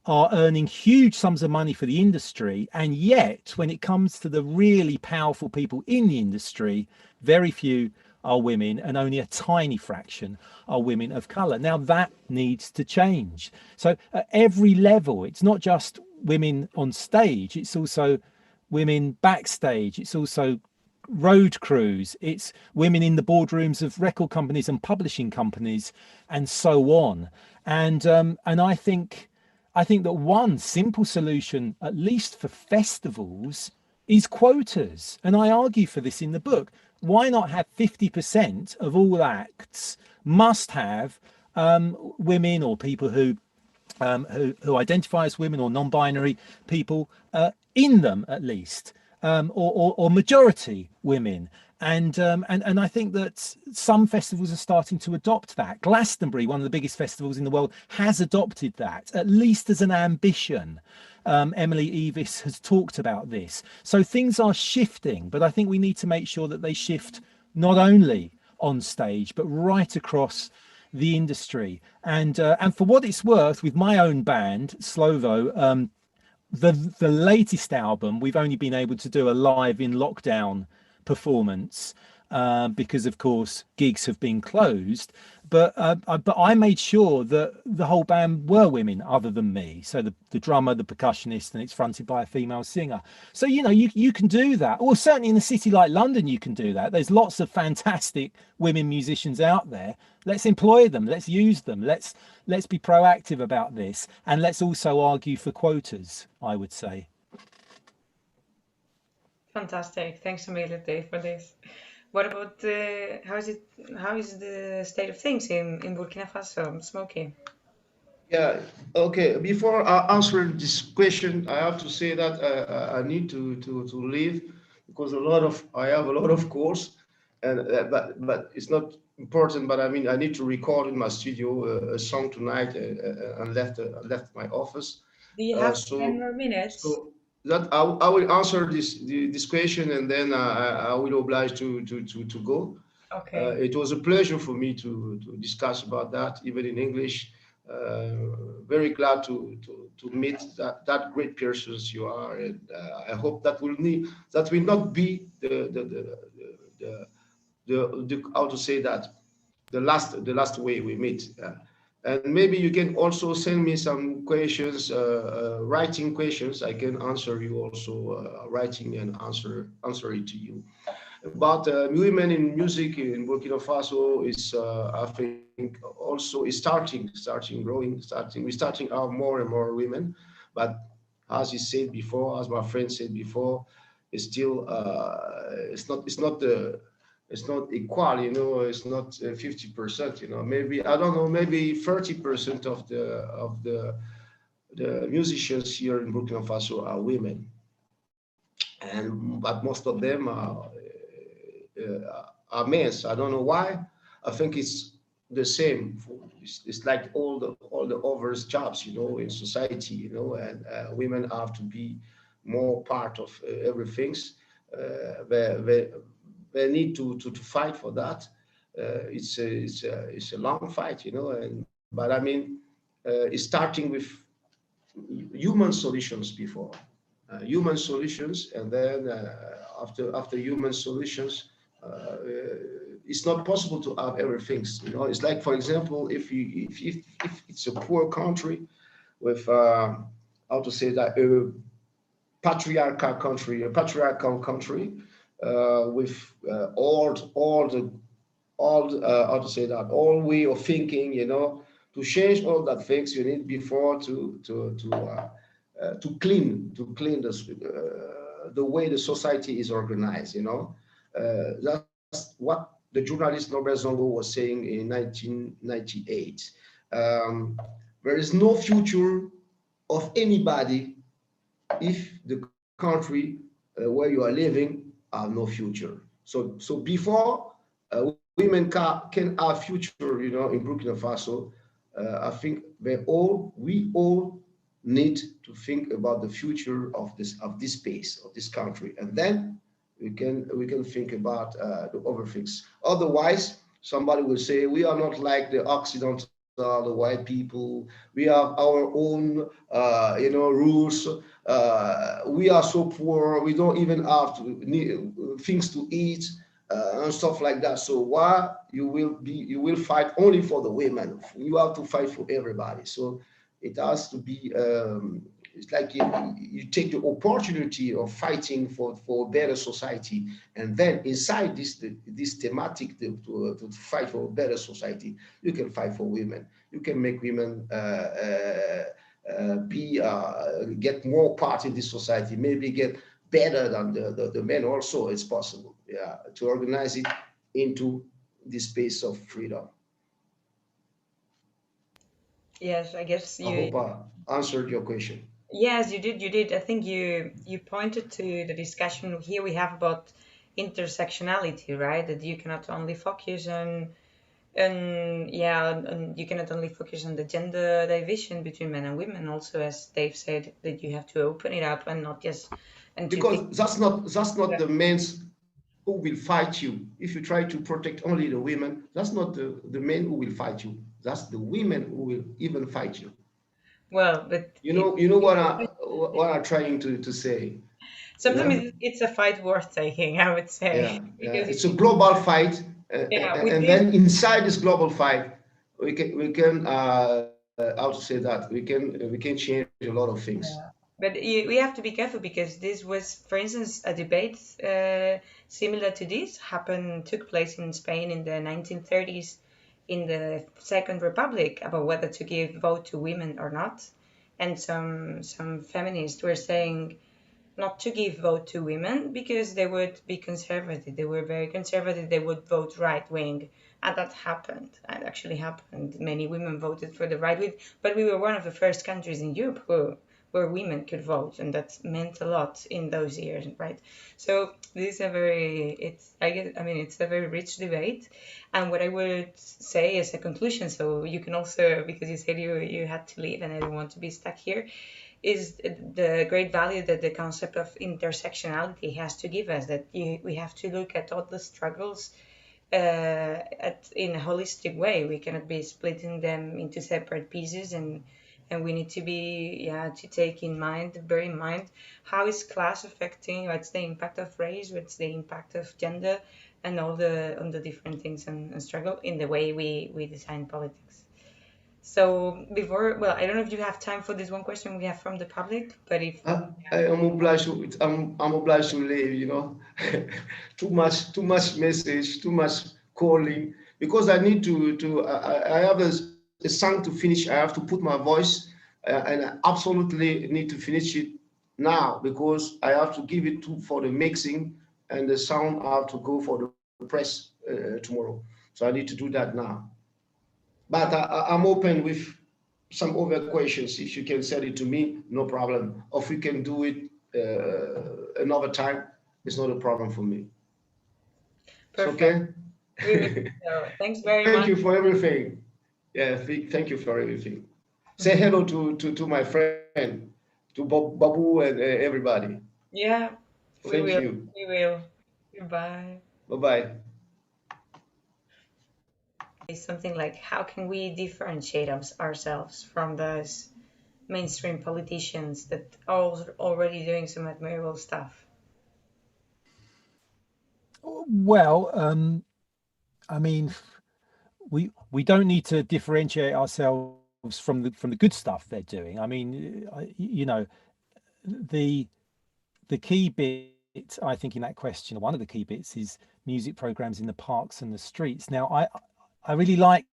are earning huge sums of money for the industry. And yet, when it comes to the really powerful people in the industry, very few are women, and only a tiny fraction are women of color. Now that needs to change. So at every level, it's not just women on stage, it's also women backstage, it's also road crews, it's women in the boardrooms of record companies and publishing companies, and so on. And I think that one simple solution, at least for festivals, is quotas. And I argue for this in the book. Why not have 50% of all acts must have women or people who identify as women or non-binary people in them, at least, or majority women. And I think that some festivals are starting to adopt that. Glastonbury, one of the biggest festivals in the world, has adopted that, at least as an ambition. Emily Evis has talked about this. So things are shifting, but I think we need to make sure that they shift not only on stage, but right across the industry. And for what it's worth, with my own band, Slovo, the latest album, we've only been able to do a live in lockdown performance because of course gigs have been closed, but I made sure that the whole band were women other than me, so the drummer, the percussionist, and it's fronted by a female singer. So you know, you can do that, or certainly in a city like London you can do that. There's lots of fantastic women musicians out there. Let's employ them, let's use them, let's be proactive about this, and let's also argue for quotas, I would say. Fantastic. Thanks a million, Dave, for this. What about how is the state of things in Burkina Faso, smoking? Yeah, okay. Before I answer this question, I have to say that I need to leave because I have a lot of calls, and but it's not important. But I mean, I need to record in my studio a song tonight, and left my office. Do you have 10 So more minutes? so that I will answer this question, and then I will oblige to go. Okay. It was a pleasure for me to discuss about that, even in English. Very glad to meet that great persons you are, and I hope that will not be the how to say that the last way we meet. And maybe you can also send me some questions, writing questions. I can answer you also writing and answer it to you. But women in music in Burkina Faso is, I think, also is starting growing, we're starting to have more and more women. But as you said before, as my friend said before, it's still it's not equal, you know. It's not 50%, you know. Maybe I don't know, maybe 30% of the musicians here in Burkina Faso are women, and but most of them are men. I don't know why. I think it's the same. It's like all the others jobs, you know, in society, you know, and women have to be more part of everything. They need to fight for that. It's a long fight, you know. And but I mean, it's starting with human solutions before. Human solutions, and then after human solutions, it's not possible to have everything. You know, it's like, for example, if it's a poor country with how to say that, a patriarchal country, with how to say that, all way of thinking, you know, to change all that things, you need before to clean the way the society is organized, you know. That's what the journalist Norbert Zongo was saying in 1998. There is no future of anybody if the country where you are living have no future. So before women can have future, you know, in Burkina Faso, I think we all need to think about the future of this space, of this country, and then we can think about the other things. Otherwise, somebody will say we are not like the Occidentals, the white people. We have our own, rules. We are so poor. We don't even have things to eat and stuff like that. So why you will fight only for the women? You have to fight for everybody. So it has to be. It's like you take the opportunity of fighting for a better society, and then inside this thematic to fight for a better society, you can fight for women. You can make women get more part in this society, maybe get better than the men also. It's possible, yeah, to organize it into this space of freedom. Yes, I guess I you. hope I answered your question. Yes, you did. You did. I think you pointed to the discussion here we have about intersectionality, right? That you cannot only focus on, and you cannot only focus on the gender division between men and women. Also, as Dave said, that you have to open it up and not just and to think. Because that's not the men who will fight you. If you try to protect only the women, that's not the men who will fight you. That's the women who will even fight you. Well, but You know what I'm trying to say. sometimes Yeah, it's a fight worth taking, I would say, yeah. because It's a global fight, yeah, with and this. then inside this global fight, we can how to say that, we can change a lot of things. But we have to be careful because this was, for instance, a debate similar to this took place in Spain in the 1930s in the Second Republic about whether to give vote to women or not. And some feminists were saying not to give vote to women because they would be conservative. They were very conservative. They would vote right wing. And that happened. It actually happened. Many women voted for the right wing, but we were one of the first countries in Europe where women could vote, and that meant a lot in those years, right? So this is a very, it's a very rich debate. And what I would say as a conclusion, so you can also, because you said you had to leave and I don't want to be stuck here, is the great value that the concept of intersectionality has to give us, that we have to look at all the struggles in a holistic way. We cannot be splitting them into separate pieces, and we need to bear in mind how is class affecting, what's the impact of race, what's the impact of gender, and all the different things and struggle in the way we design politics. So I don't know if you have time for this one question we have from the public, but if I, I'm obliged to. I'm obliged to leave. You know, too much message, too much calling, because I need to. I have a song to finish. I have to put my voice, and I absolutely need to finish it now because I have to give it for the mixing, and the sound I have to go for the press tomorrow. So I need to do that now. But I'm open with some other questions. If you can send it to me, no problem. Or if we can do it another time, it's not a problem for me. It's perfect. okay. We will. So, thanks very Thank much. you for everything. Yeah, thank you for everything. Say Mhm. hello to my friend, to Babu and everybody. Yeah, we Thank will. you. We will. Goodbye. Bye bye. Something like, how can we differentiate ourselves from those mainstream politicians that are already doing some admirable stuff? Well, I mean, we don't need to differentiate ourselves from the good stuff they're doing. I mean, you know, the key bit, I think, in that question, or one of the key bits, is music programs in the parks and the streets. Now, I really like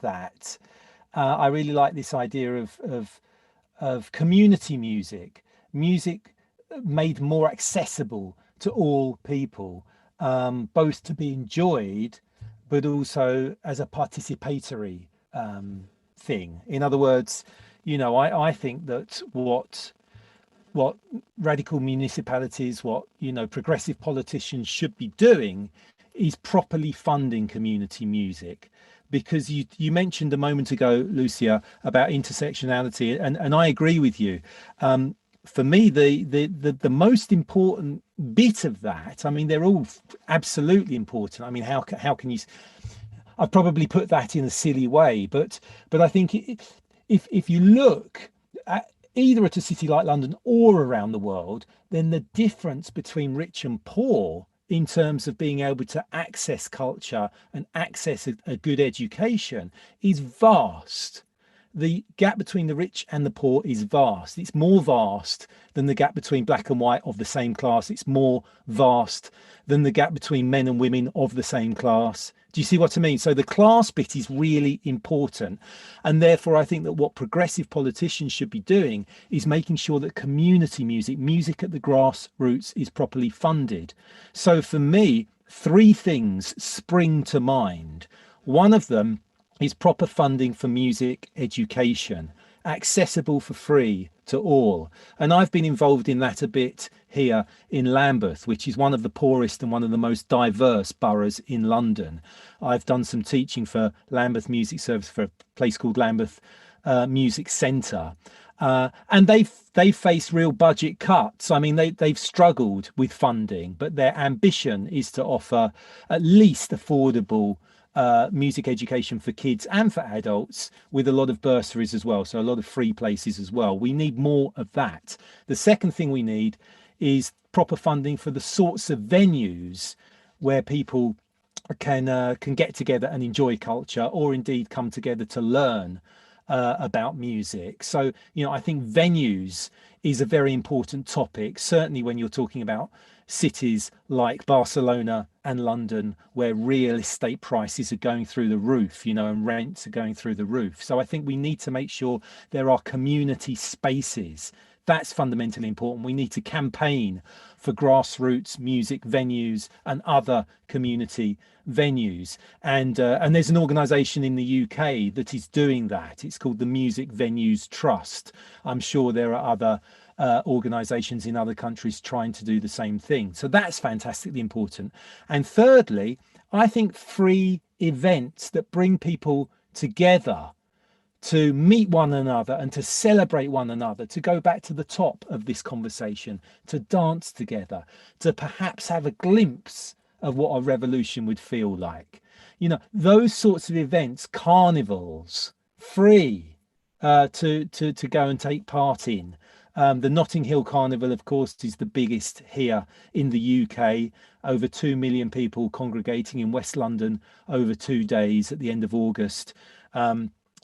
that. I really like this idea of community music, music made more accessible to all people, both to be enjoyed, but also as a participatory thing. In other words, you know, I think that what radical municipalities, what, you know, progressive politicians should be doing is properly funding community music. Because you mentioned a moment ago, Lucia, about intersectionality, and I agree with you. For me, the most important bit of that, I mean, they're all absolutely important. I mean, how can you? I probably put that in a silly way, but I think if you look at either at a city like London or around the world, then the difference between rich and poor in terms of being able to access culture and access a good education is vast. The gap between the rich and the poor is vast. It's more vast than the gap between black and white of the same class. It's more vast than the gap between men and women of the same class. Do you see what I mean? So the class bit is really important. And therefore, I think that what progressive politicians should be doing is making sure that community music, music at the grassroots, is properly funded. So for me, three things spring to mind. One of them is proper funding for music education, accessible for free to all. And I've been involved in that a bit here in Lambeth, which is one of the poorest and one of the most diverse boroughs in London. I've done some teaching for Lambeth Music Service for a place called Lambeth Music Centre. And they've faced real budget cuts. I mean, they've struggled with funding, but their ambition is to offer at least affordable music education for kids and for adults, with a lot of bursaries as well. So a lot of free places as well. We need more of that. The second thing we need is proper funding for the sorts of venues where people can get together and enjoy culture, or indeed come together to learn about music. So, you know, I think venues is a very important topic, certainly when you're talking about cities like Barcelona and London, where real estate prices are going through the roof, you know, and rents are going through the roof. So I think we need to make sure there are community spaces. That's fundamentally important. We need to campaign for grassroots music venues and other community venues. And there's an organisation in the UK that is doing that. It's called the Music Venues Trust. I'm sure there are other organisations in other countries trying to do the same thing. So that's fantastically important. And thirdly, I think free events that bring people together to meet one another and to celebrate one another, to go back to the top of this conversation, to dance together, to perhaps have a glimpse of what a revolution would feel like. You know, those sorts of events, carnivals, free to go and take part in. The Notting Hill Carnival, of course, is the biggest here in the UK. Over 2 million people congregating in West London over 2 days at the end of August.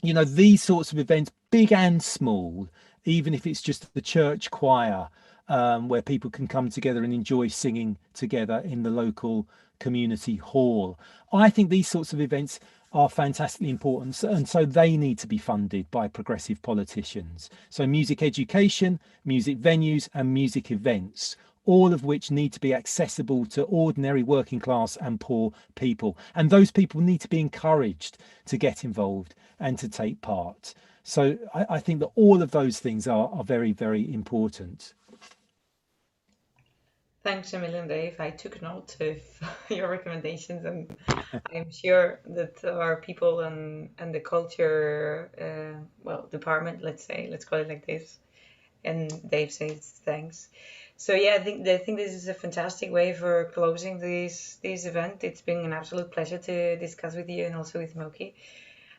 You know, these sorts of events, big and small, even if it's just the church choir, where people can come together and enjoy singing together in the local community hall. I think these sorts of events are fantastically important, and so they need to be funded by progressive politicians. So music education, music venues and music events, all of which need to be accessible to ordinary working class and poor people. And those people need to be encouraged to get involved and to take part. So I think that all of those things are very, very important. Thanks a million, Dave. I took note of your recommendations, and I'm sure that our people and the culture, department, let's call it like this. And Dave says thanks. So yeah, I think this is a fantastic way for closing this event. It's been an absolute pleasure to discuss with you and also with Moki.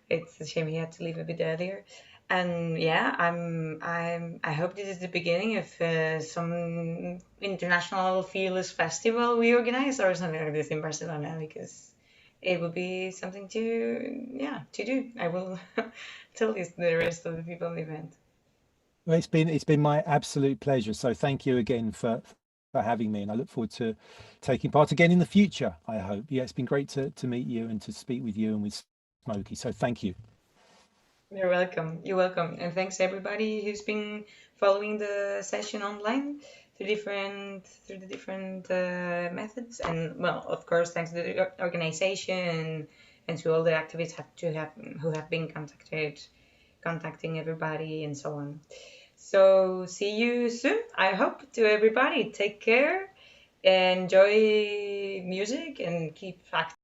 It's a shame he had to leave a bit earlier. And yeah, I hope this is the beginning of some international fearless festival we organize or something like this in Barcelona, because it will be something to do. I will tell this to the rest of the people in the event. Well, it's been my absolute pleasure. So thank you again for having me, and I look forward to taking part again in the future, I hope. Yeah, it's been great to meet you and to speak with you and with Smokey. So thank you. You're welcome. You're welcome. And thanks everybody who's been following the session online through the different methods. And well, of course, thanks to the organization and to all the activists who have been contacting everybody and so on. So see you soon. I hope to everybody. Take care, enjoy music, and keep active.